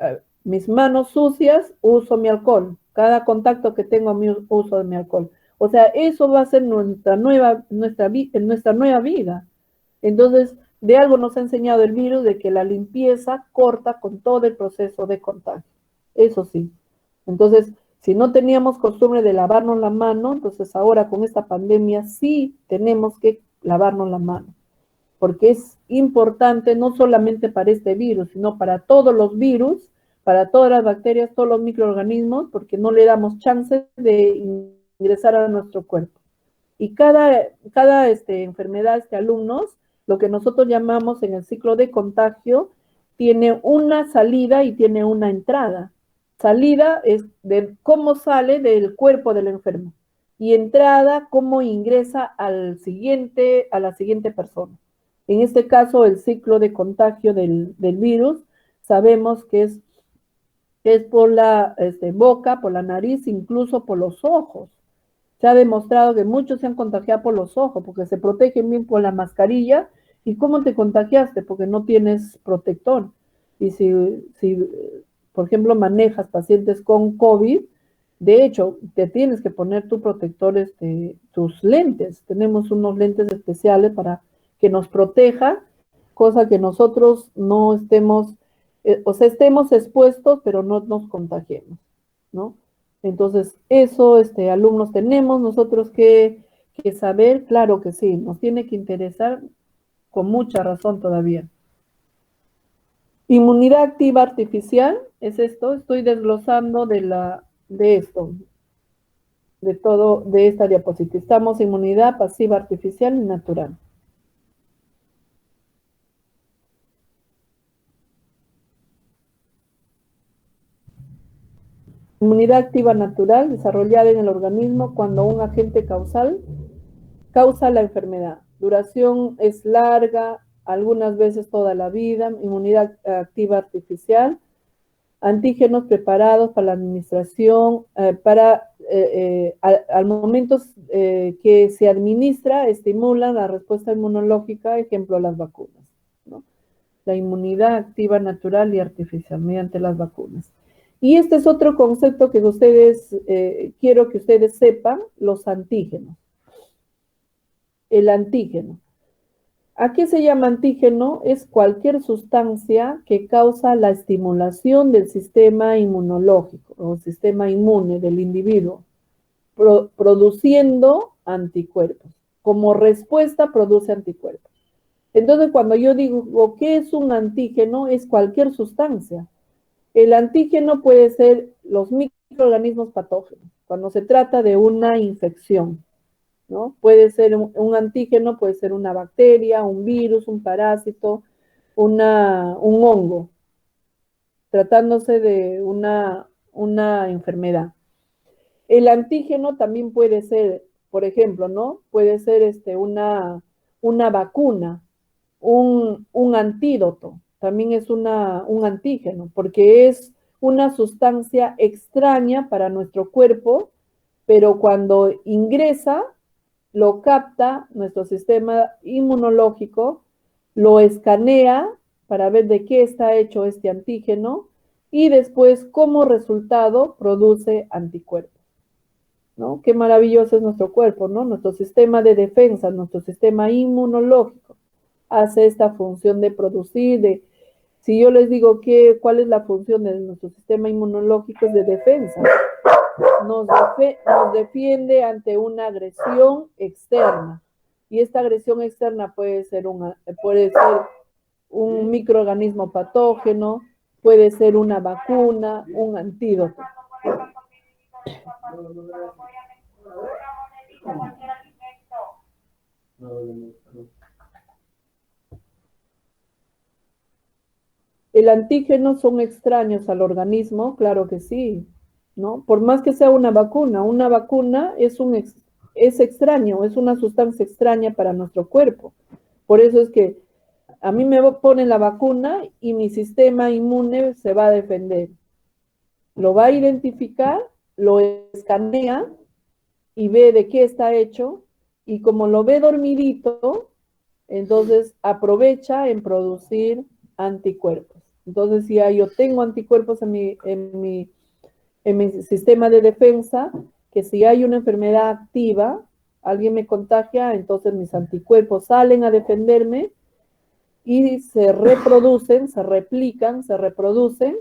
mis manos sucias, uso mi alcohol, cada contacto que tengo, uso de mi alcohol. O sea, eso va a ser nuestra nueva vida. Entonces, de algo nos ha enseñado el virus, de que la limpieza corta con todo el proceso de contagio. Eso sí. Entonces, si no teníamos costumbre de lavarnos la mano, entonces ahora con esta pandemia sí tenemos que lavarnos la mano, porque es importante no solamente para este virus, sino para todos los virus, para todas las bacterias, todos los microorganismos, porque no le damos chance de ingresar a nuestro cuerpo. Y cada enfermedad, alumnos, lo que nosotros llamamos en el ciclo de contagio, tiene una salida y tiene una entrada. Salida es de cómo sale del cuerpo del enfermo, y entrada, cómo ingresa a la siguiente persona. En este caso, el ciclo de contagio del virus, sabemos que es por la boca, por la nariz, incluso por los ojos. Se ha demostrado que muchos se han contagiado por los ojos, porque se protegen bien por la mascarilla. ¿Y cómo te contagiaste? Porque no tienes protector. Y si por ejemplo, manejas pacientes con COVID, de hecho, te tienes que poner tu protector, tus lentes. Tenemos unos lentes especiales para que nos proteja, cosa que nosotros no estemos, estemos expuestos, pero no nos contagiemos, ¿no? Entonces, eso, alumnos, tenemos nosotros que saber, claro que sí, nos tiene que interesar con mucha razón todavía. Inmunidad activa artificial, es esto, estoy desglosando de esta diapositiva. Estamos en inmunidad pasiva artificial y natural. Inmunidad activa natural, desarrollada en el organismo cuando un agente causal causa la enfermedad. Duración es larga, algunas veces toda la vida. Inmunidad activa artificial, antígenos preparados para la administración, al momento que se administra, estimulan la respuesta inmunológica, ejemplo, las vacunas, ¿no? La inmunidad activa natural y artificial mediante las vacunas. Y este es otro concepto que quiero que ustedes sepan, los antígenos. El antígeno. ¿A qué se llama antígeno? Es cualquier sustancia que causa la estimulación del sistema inmunológico o sistema inmune del individuo, produciendo anticuerpos. Como respuesta produce anticuerpos. Entonces, cuando yo digo, ¿qué es un antígeno? Es cualquier sustancia. El antígeno puede ser los microorganismos patógenos, cuando se trata de una infección, ¿no? Puede ser un antígeno, puede ser una bacteria, un virus, un parásito, un hongo, tratándose de una enfermedad. El antígeno también puede ser, por ejemplo, ¿no? Puede ser una vacuna, un antídoto, también es un antígeno, porque es una sustancia extraña para nuestro cuerpo, pero cuando ingresa, lo capta nuestro sistema inmunológico, lo escanea para ver de qué está hecho este antígeno y después, como resultado, produce anticuerpos. ¿no? Qué maravilloso es nuestro cuerpo, ¿no? Nuestro sistema de defensa, nuestro sistema inmunológico hace esta función de producir, si yo les digo cuál es la función de nuestro sistema inmunológico, es de defensa. Nos defiende ante una agresión externa. Y esta agresión externa puede ser un microorganismo patógeno, puede ser una vacuna, un antídoto. ¿El antígeno son extraños al organismo? Claro que sí, ¿no? Por más que sea una vacuna es extraño, es una sustancia extraña para nuestro cuerpo. Por eso es que a mí me ponen la vacuna y mi sistema inmune se va a defender. Lo va a identificar, lo escanea y ve de qué está hecho, y como lo ve dormidito, entonces aprovecha en producir anticuerpos. Entonces, si yo tengo anticuerpos en mi sistema de defensa, que si hay una enfermedad activa, alguien me contagia, entonces mis anticuerpos salen a defenderme y se reproducen, se replican, se reproducen,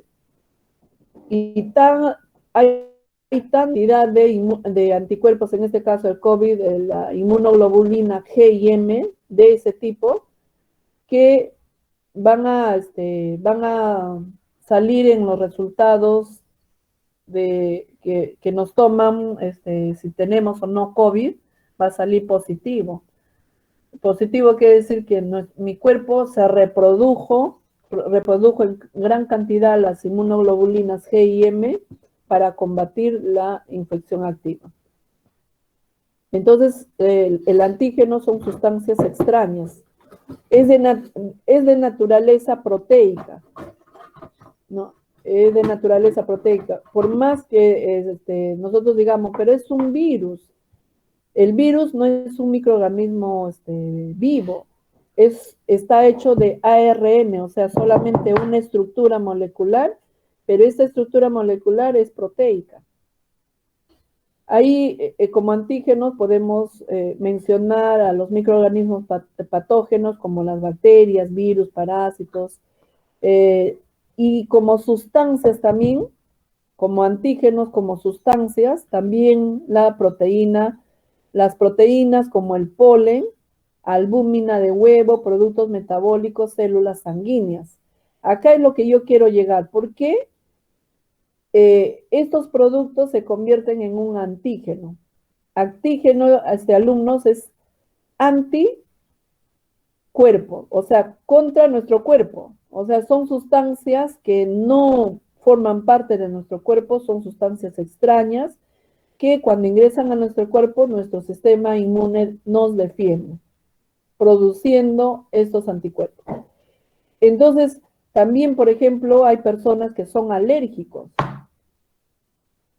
y hay cantidad de anticuerpos, en este caso el COVID, la inmunoglobulina G y M, de ese tipo, que van a salir en los resultados que nos toman, si tenemos o no COVID, va a salir positivo. Positivo quiere decir que mi cuerpo se reprodujo en gran cantidad las inmunoglobulinas G y M para combatir la infección activa. Entonces, el antígeno son sustancias extrañas. Es de naturaleza proteica, ¿no? Es de naturaleza proteica. Por más que nosotros digamos, pero es un virus. El virus no es un microorganismo vivo, está hecho de ARN, o sea, solamente una estructura molecular, pero esta estructura molecular es proteica. Ahí, como antígenos, podemos mencionar a los microorganismos patógenos, como las bacterias, virus, parásitos, y como sustancias también, como antígenos, como sustancias, también la proteína, las proteínas como el polen, albúmina de huevo, productos metabólicos, células sanguíneas. Acá es lo que yo quiero llegar. ¿Por qué estos productos se convierten en un antígeno? Antígeno, alumnos, es anticuerpo, o sea, contra nuestro cuerpo. O sea, son sustancias que no forman parte de nuestro cuerpo, son sustancias extrañas, que cuando ingresan a nuestro cuerpo, nuestro sistema inmune nos defiende, produciendo estos anticuerpos. Entonces, también, por ejemplo, hay personas que son alérgicos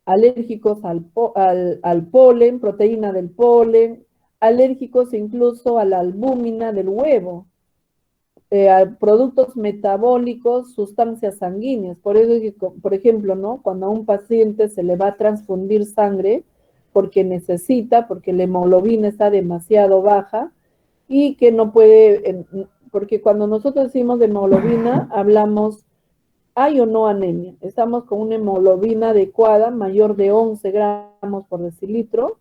al polen, proteína del polen, alérgicos incluso a la albúmina del huevo, a productos metabólicos, sustancias sanguíneas. Por eso, por ejemplo, ¿no? Cuando a un paciente se le va a transfundir sangre porque la hemoglobina está demasiado baja y que no puede, porque cuando nosotros decimos de hemoglobina, hablamos, ¿hay o no anemia? Estamos con una hemoglobina adecuada, mayor de 11 gramos por decilitro.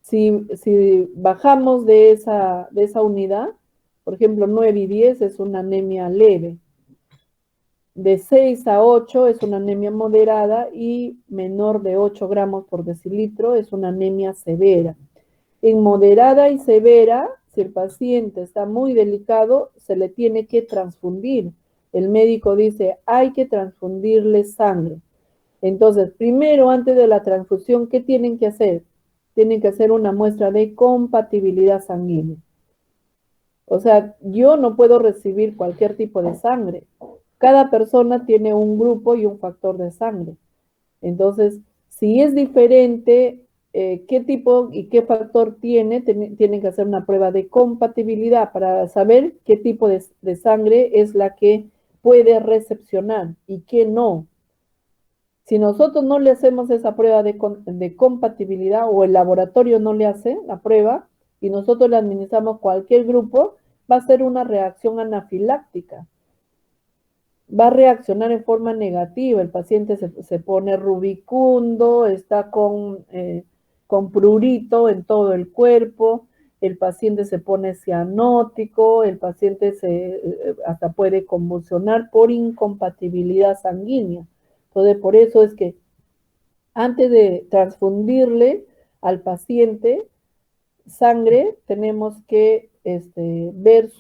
Si bajamos de esa unidad, por ejemplo, 9 y 10 es una anemia leve. De 6 a 8 es una anemia moderada y menor de 8 gramos por decilitro es una anemia severa. En moderada y severa, si el paciente está muy delicado, se le tiene que transfundir. El médico dice, hay que transfundirle sangre. Entonces, primero, antes de la transfusión, ¿qué tienen que hacer? Tienen que hacer una muestra de compatibilidad sanguínea. O sea, yo no puedo recibir cualquier tipo de sangre. Cada persona tiene un grupo y un factor de sangre. Entonces, si es diferente, qué tipo y qué factor tienen que hacer una prueba de compatibilidad para saber qué tipo de sangre es la que puede recepcionar y qué no. Si nosotros no le hacemos esa prueba de compatibilidad o el laboratorio no le hace la prueba y nosotros le administramos cualquier grupo, va a ser una reacción anafiláctica. Va a reaccionar en forma negativa. El paciente se pone rubicundo, está con prurito en todo el cuerpo, el paciente se pone cianótico, el paciente hasta puede convulsionar por incompatibilidad sanguínea. Entonces, por eso es que antes de transfundirle al paciente sangre, tenemos que ver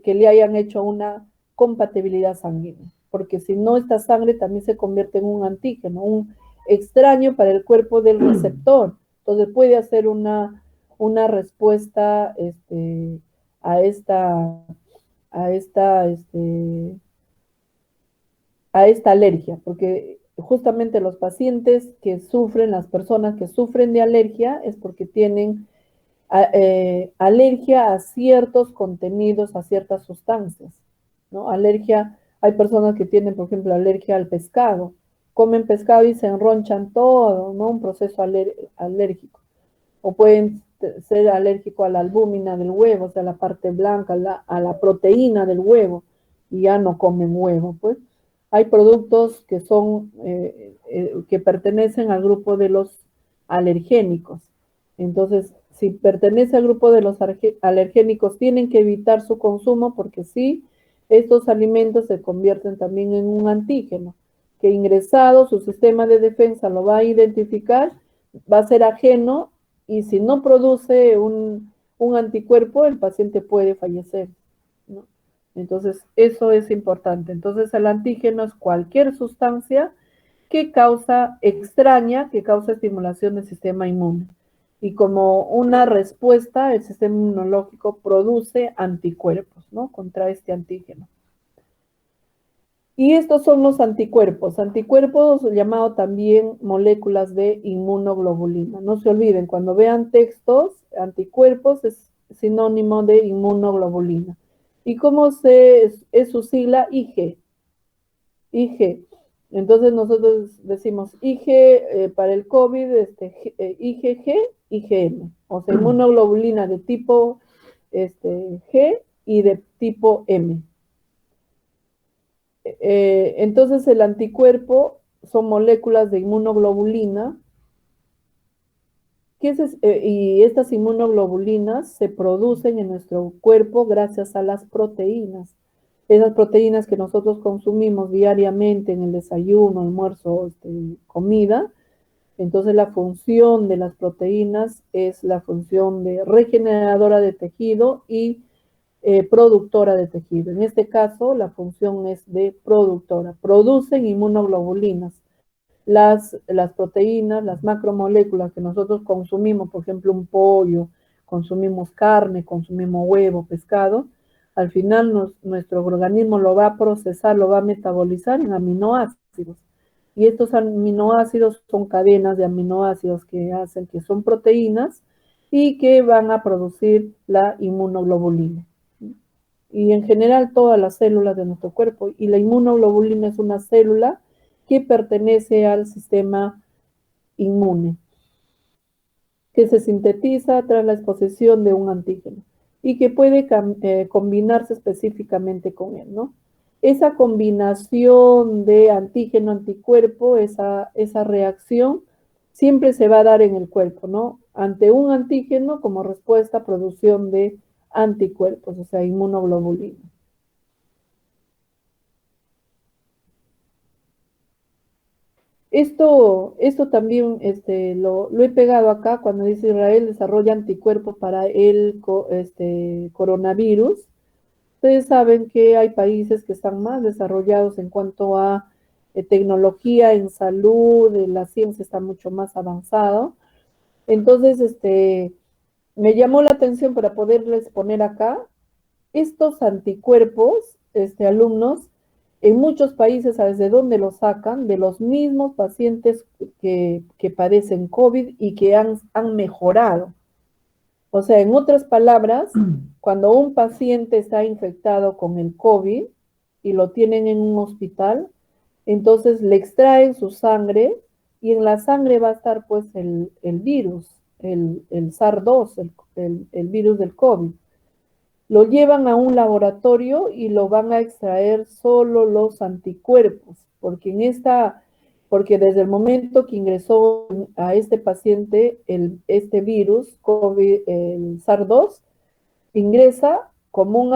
que le hayan hecho una compatibilidad sanguínea, porque si no, esta sangre también se convierte en un antígeno, un extraño para el cuerpo del receptor. Entonces puede hacer una respuesta a esta alergia, porque justamente los pacientes que sufren, las personas que sufren de alergia, es porque tienen alergia a ciertos contenidos, a ciertas sustancias, ¿no? Alergia, hay personas que tienen, por ejemplo, alergia al pescado, comen pescado y se enronchan todo, ¿no? Un proceso alérgico. O pueden ser alérgicos a la albúmina del huevo, o sea, la parte blanca, a la proteína del huevo, y ya no comen huevo, pues. Hay productos que son, que pertenecen al grupo de los alergénicos. Entonces, si pertenece al grupo de los alergénicos, tienen que evitar su consumo porque sí, estos alimentos se convierten también en un antígeno, que ingresado su sistema de defensa lo va a identificar, va a ser ajeno y si no produce un anticuerpo, el paciente puede fallecer, ¿no? Entonces, eso es importante. Entonces, el antígeno es cualquier sustancia que causa estimulación del sistema inmune. Y como una respuesta, el sistema inmunológico produce anticuerpos, ¿no? Contra este antígeno. Y estos son los anticuerpos. Anticuerpos llamados también moléculas de inmunoglobulina. No se olviden, cuando vean textos, anticuerpos es sinónimo de inmunoglobulina. ¿Y cómo es su sigla? IG. IG. Entonces nosotros decimos IG para el COVID, IgG, IgM. O sea, inmunoglobulina de tipo G y de tipo M. Entonces el anticuerpo son moléculas de inmunoglobulina y estas inmunoglobulinas se producen en nuestro cuerpo gracias a las proteínas. Esas proteínas que nosotros consumimos diariamente en el desayuno, almuerzo, comida. Entonces la función de las proteínas es la función de regeneradora de tejido y productora de tejido. En este caso, la función es de productora. Producen inmunoglobulinas. Las proteínas, las macromoléculas que nosotros consumimos, por ejemplo, un pollo, consumimos carne, consumimos huevo, pescado, al final nuestro organismo lo va a procesar, lo va a metabolizar en aminoácidos. Y estos aminoácidos son cadenas de aminoácidos que hacen que son proteínas y que van a producir la inmunoglobulina. Y en general todas las células de nuestro cuerpo. Y la inmunoglobulina es una célula que pertenece al sistema inmune, que se sintetiza tras la exposición de un antígeno y que puede combinarse específicamente con él, ¿no? Esa combinación de antígeno-anticuerpo, esa reacción, siempre se va a dar en el cuerpo, ¿no? Ante un antígeno como respuesta a producción de anticuerpos, o sea, inmunoglobulina. Esto también lo he pegado acá cuando dice Israel desarrolla anticuerpos para el coronavirus. Ustedes saben que hay países que están más desarrollados en cuanto a tecnología en salud, la ciencia está mucho más avanzada. Entonces, me llamó la atención para poderles poner acá estos anticuerpos, alumnos, en muchos países, ¿sabes de dónde los sacan? De los mismos pacientes que padecen COVID y que han mejorado. O sea, en otras palabras, cuando un paciente está infectado con el COVID y lo tienen en un hospital, Entonces le extraen su sangre y en la sangre va a estar pues el virus, el SARS-2, el virus del COVID. Lo llevan a un laboratorio y lo van a extraer solo los anticuerpos, porque desde el momento que ingresó a este paciente este virus, COVID, el SARS-2, ingresa como un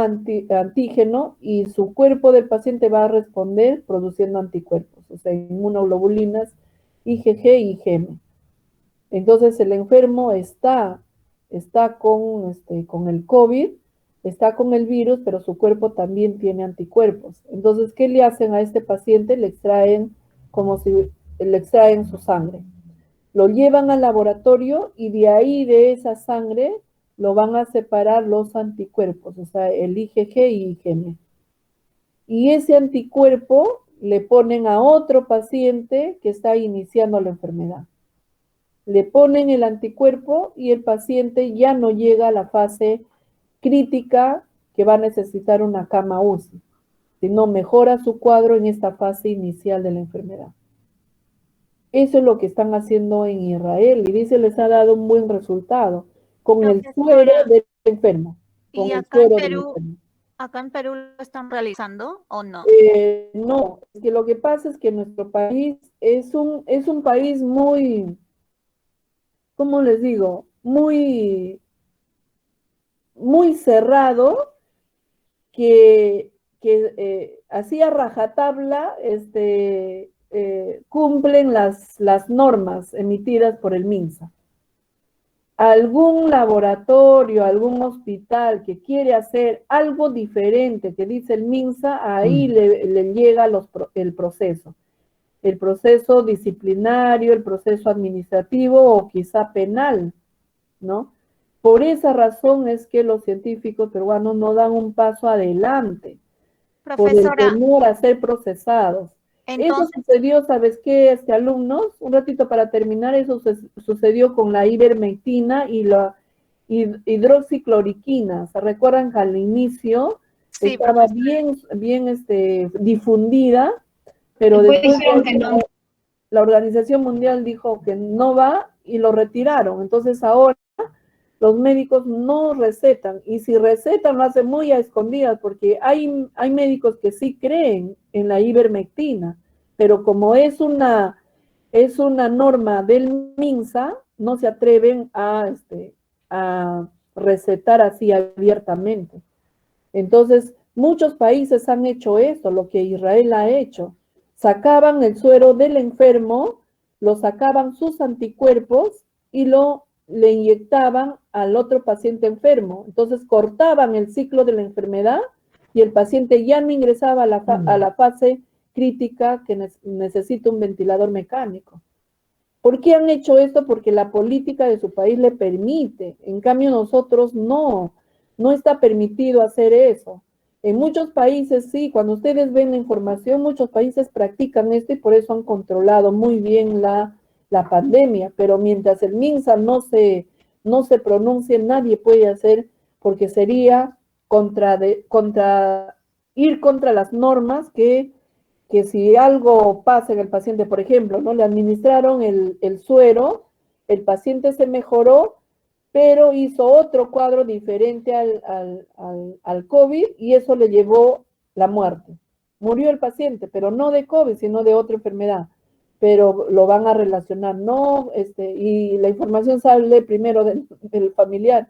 antígeno y su cuerpo del paciente va a responder produciendo anticuerpos, o sea, inmunoglobulinas IgG y IgM. Entonces el enfermo está con el COVID, está con el virus, pero su cuerpo también tiene anticuerpos. Entonces, ¿qué le hacen a este paciente? Le extraen su sangre. Lo llevan al laboratorio y de ahí, de esa sangre, lo van a separar los anticuerpos, o sea, el IgG y IgM. Y ese anticuerpo le ponen a otro paciente que está iniciando la enfermedad. Le ponen el anticuerpo y el paciente ya no llega a la fase crítica que va a necesitar una cama UCI, sino mejora su cuadro en esta fase inicial de la enfermedad. Eso es lo que están haciendo en Israel y dice les ha dado un buen resultado con el suero del enfermo. ¿Y acá en Perú lo están realizando o no? No, es que lo que pasa es que nuestro país es un país muy, ¿cómo les digo? Muy cerrado que así a rajatabla cumplen las normas emitidas por el MINSA. Algún laboratorio, algún hospital que quiere hacer algo diferente que dice el MINSA, ahí le llega el proceso disciplinario, el proceso administrativo o quizá penal, ¿no? Por esa razón es que los científicos peruanos no dan un paso adelante, Profesora, por el temor a ser procesados. Eso sucedió, ¿sabes qué, alumnos? Un ratito para terminar, eso sucedió con la ivermectina y la hidroxicloroquina. ¿Se recuerdan que al inicio estaba bien difundida, pero después la Organización Mundial dijo que no va y lo retiraron. Entonces ahora los médicos no recetan, y si recetan lo hacen muy a escondidas, porque hay médicos que sí creen en la ivermectina, pero como es una norma del MINSA, no se atreven a recetar así abiertamente. Entonces, muchos países han hecho esto, lo que Israel ha hecho. Sacaban el suero del enfermo, lo sacaban sus anticuerpos y le inyectaban al otro paciente enfermo. Entonces cortaban el ciclo de la enfermedad y el paciente ya no ingresaba a la fase crítica que necesita un ventilador mecánico. ¿Por qué han hecho esto? Porque la política de su país le permite. En cambio nosotros no está permitido hacer eso. En muchos países sí, cuando ustedes ven la información, muchos países practican esto y por eso han controlado muy bien la pandemia, pero mientras el MINSA no se pronuncie, nadie puede hacer, porque sería ir contra las normas que si algo pasa en el paciente, por ejemplo, ¿no? Le administraron el suero, el paciente se mejoró, pero hizo otro cuadro diferente al COVID y eso le llevó la muerte. Murió el paciente, pero no de COVID, sino de otra enfermedad. Pero lo van a relacionar, ¿no? Y la información sale primero del familiar.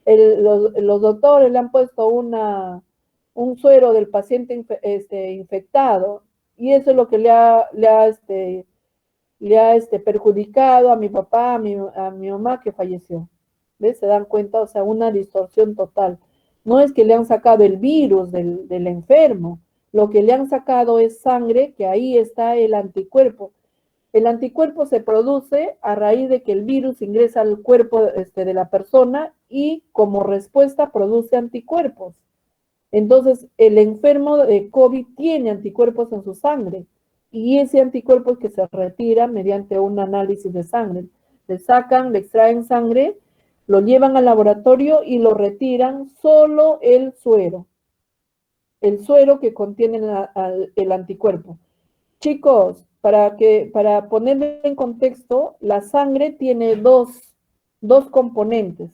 Los doctores le han puesto un suero del paciente infectado y eso es lo que le ha perjudicado a mi papá, a mi mamá que falleció. ¿Ves? Se dan cuenta, o sea, una distorsión total. No es que le han sacado el virus del enfermo, lo que le han sacado es sangre, que ahí está el anticuerpo. El anticuerpo se produce a raíz de que el virus ingresa al cuerpo de la persona y como respuesta produce anticuerpos. Entonces, el enfermo de COVID tiene anticuerpos en su sangre y ese anticuerpo es que se retira mediante un análisis de sangre. Le extraen sangre, lo llevan al laboratorio y lo retiran solo el suero. el suero que contiene el anticuerpo. Chicos, para ponerle en contexto, la sangre tiene dos componentes.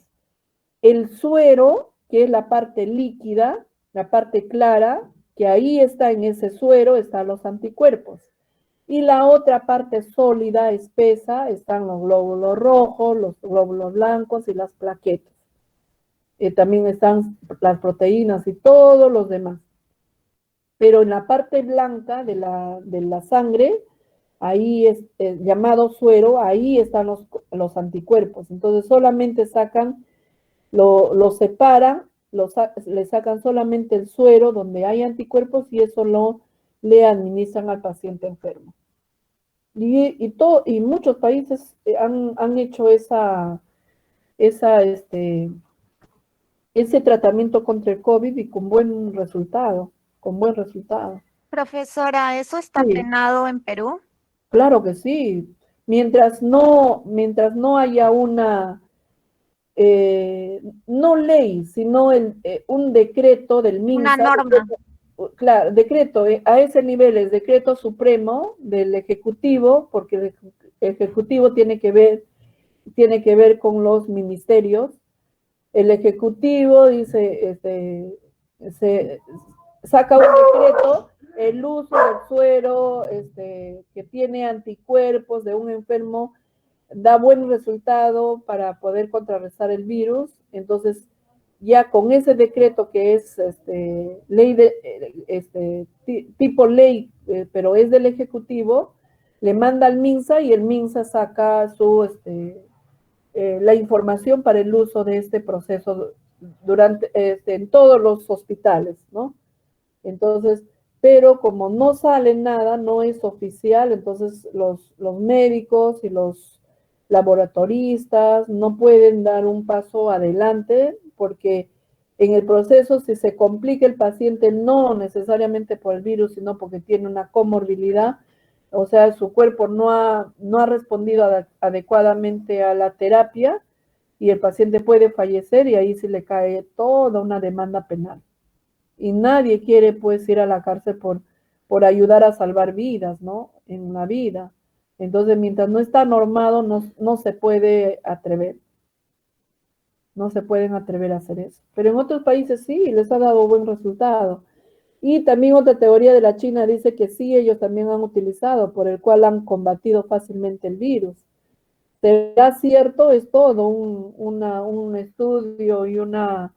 El suero, que es la parte líquida, la parte clara, que ahí está en ese suero, están los anticuerpos. Y la otra parte sólida, espesa, están los glóbulos rojos, los glóbulos blancos y las plaquetas. También están las proteínas y todos los demás. Pero en la parte blanca de la sangre, ahí es llamado suero, ahí están los anticuerpos. Entonces solamente sacan, lo separan, le sacan solamente el suero donde hay anticuerpos y eso le administran al paciente enfermo. Y muchos países han hecho ese tratamiento contra el COVID y con buen resultado. Profesora, ¿eso está Sí. penado en Perú? Claro que sí. Mientras no haya no ley, sino un decreto del Una MINSA. norma. Claro, decreto, a ese nivel es decreto supremo del Ejecutivo, porque el Ejecutivo tiene que ver con los ministerios. El Ejecutivo dice, se saca un decreto, el uso del suero que tiene anticuerpos de un enfermo da buen resultado para poder contrarrestar el virus. Entonces, ya con ese decreto que es ley tipo ley, pero es del Ejecutivo, le manda al MINSA y el MINSA saca la información para el uso de este proceso en todos los hospitales, ¿no? Entonces, pero como no sale nada, no es oficial, entonces los médicos y los laboratoristas no pueden dar un paso adelante porque en el proceso, si se complica el paciente, no necesariamente por el virus, sino porque tiene una comorbilidad, o sea, su cuerpo no ha respondido adecuadamente a la terapia y el paciente puede fallecer y ahí se le cae toda una demanda penal. Y nadie quiere pues ir a la cárcel por ayudar a salvar vidas, ¿no? En la vida. Entonces, mientras no está normado, no se puede atrever. No se pueden atrever a hacer eso. Pero en otros países sí, les ha dado buen resultado. Y también otra teoría de la China dice que sí, ellos también han utilizado, por el cual han combatido fácilmente el virus. ¿Será cierto? Es todo un estudio y una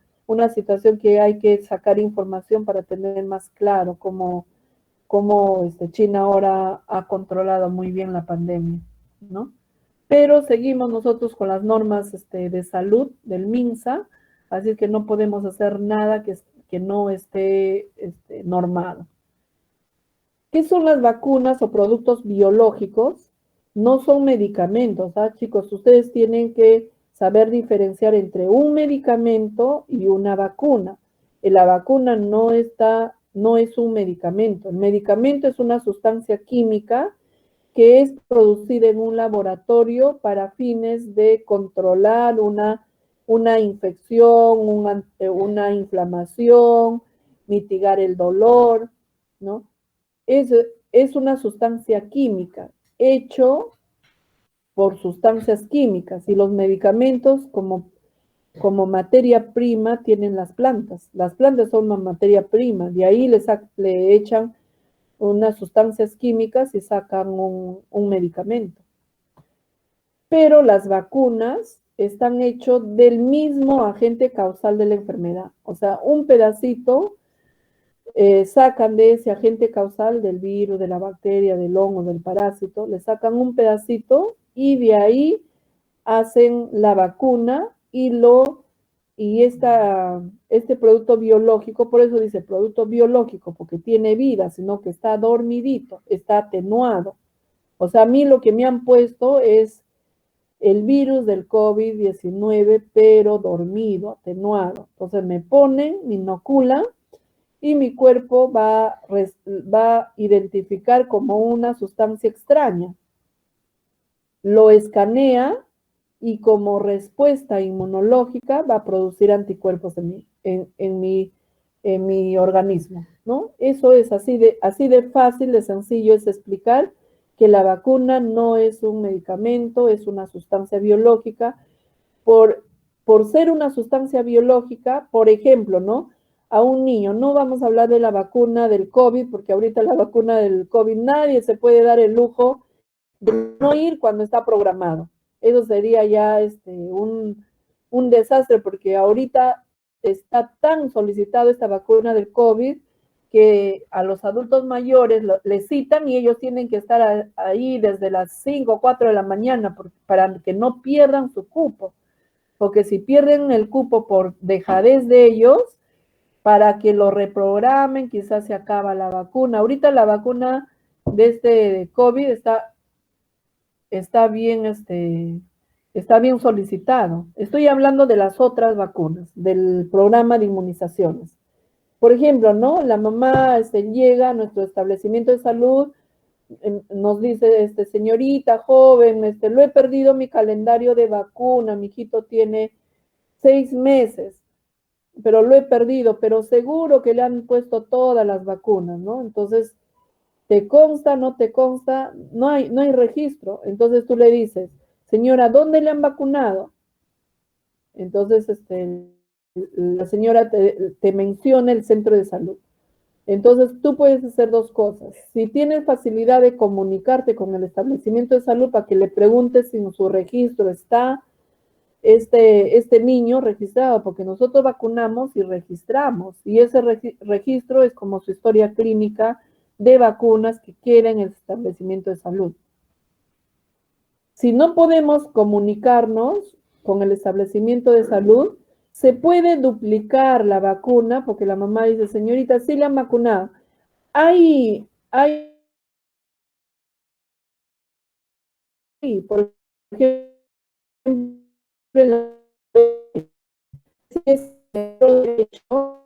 situación que hay que sacar información para tener más claro cómo China ahora ha controlado muy bien la pandemia, ¿no? Pero seguimos nosotros con las normas de salud del MINSA, así que no podemos hacer nada que no esté normado. ¿Qué son las vacunas o productos biológicos? No son medicamentos, ¿ah, chicos? Ustedes tienen que saber diferenciar entre un medicamento y una vacuna. La vacuna no es un medicamento. El medicamento es una sustancia química que es producida en un laboratorio para fines de controlar una infección, una inflamación, mitigar el dolor, ¿no? Es una sustancia química, hecho por sustancias químicas, y los medicamentos como materia prima tienen las plantas. Las plantas son una materia prima, de ahí le echan unas sustancias químicas y sacan un medicamento. Pero las vacunas están hechas del mismo agente causal de la enfermedad. O sea, un pedacito sacan de ese agente causal del virus, de la bacteria, del hongo, del parásito, le sacan un pedacito y de ahí hacen la vacuna y este producto biológico, por eso dice producto biológico, porque tiene vida, sino que está dormidito, está atenuado. O sea, a mí lo que me han puesto es el virus del COVID-19, pero dormido, atenuado. Entonces me ponen, me inoculan, y mi cuerpo va a identificar como una sustancia extraña. Lo escanea y como respuesta inmunológica va a producir anticuerpos en mi organismo. ¿no? Eso es así de fácil, de sencillo es explicar que la vacuna no es un medicamento, es una sustancia biológica. Por ser una sustancia biológica, por ejemplo, ¿no? A un niño, no vamos a hablar de la vacuna del COVID, porque ahorita la vacuna del COVID nadie se puede dar el lujo de no ir cuando está programado. Eso sería ya un desastre, porque ahorita está tan solicitado esta vacuna del COVID que a los adultos mayores les citan y ellos tienen que estar ahí desde las 5 o 4 de la mañana para que no pierdan su cupo. Porque si pierden el cupo por dejadez de ellos, para que lo reprogramen, quizás se acaba la vacuna. Ahorita la vacuna de este COVID está bien solicitado. Estoy hablando de las otras vacunas, del programa de inmunizaciones. Por ejemplo, ¿no? La mamá llega a nuestro establecimiento de salud, nos dice, señorita joven, lo he perdido mi calendario de vacuna, mi hijito tiene 6 meses, pero lo he perdido, pero seguro que le han puesto todas las vacunas, ¿no? Entonces, ¿te consta, no te consta? No hay registro. Entonces tú le dices, señora, ¿dónde le han vacunado? Entonces, la señora te menciona el centro de salud. Entonces, tú puedes hacer dos cosas. Si tienes facilidad de comunicarte con el establecimiento de salud para que le preguntes si en su registro está este niño registrado, porque nosotros vacunamos y registramos, y ese registro es como su historia clínica de vacunas que quieren el establecimiento de salud. Si no podemos comunicarnos con el establecimiento de salud, se puede duplicar la vacuna, porque la mamá dice, señorita, sí le han vacunado. Por ejemplo, si es derecho,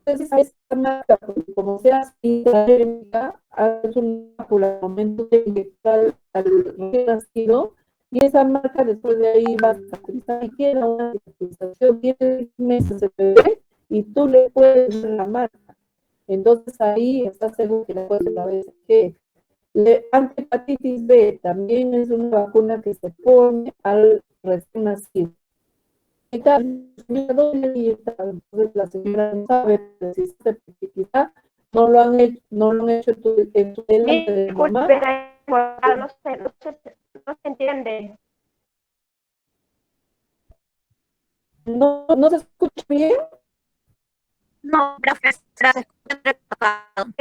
entonces, a esa marca, porque como sea sintética, es un por el momento de inyectar al recién nacido, y esa marca después de ahí va a cicatrizar y queda una cicatrización, tiene meses de bebé, y tú le puedes dar la marca. Entonces ahí estás seguro que le puedes dar que antihepatitis B también es una vacuna que se pone al recién nacido. Entonces la señora no sabe precisamente porque quizá no lo han hecho en su delante de mamá. No se entiende. No se escucha bien. No, gracias. Gracias. Entrecortado.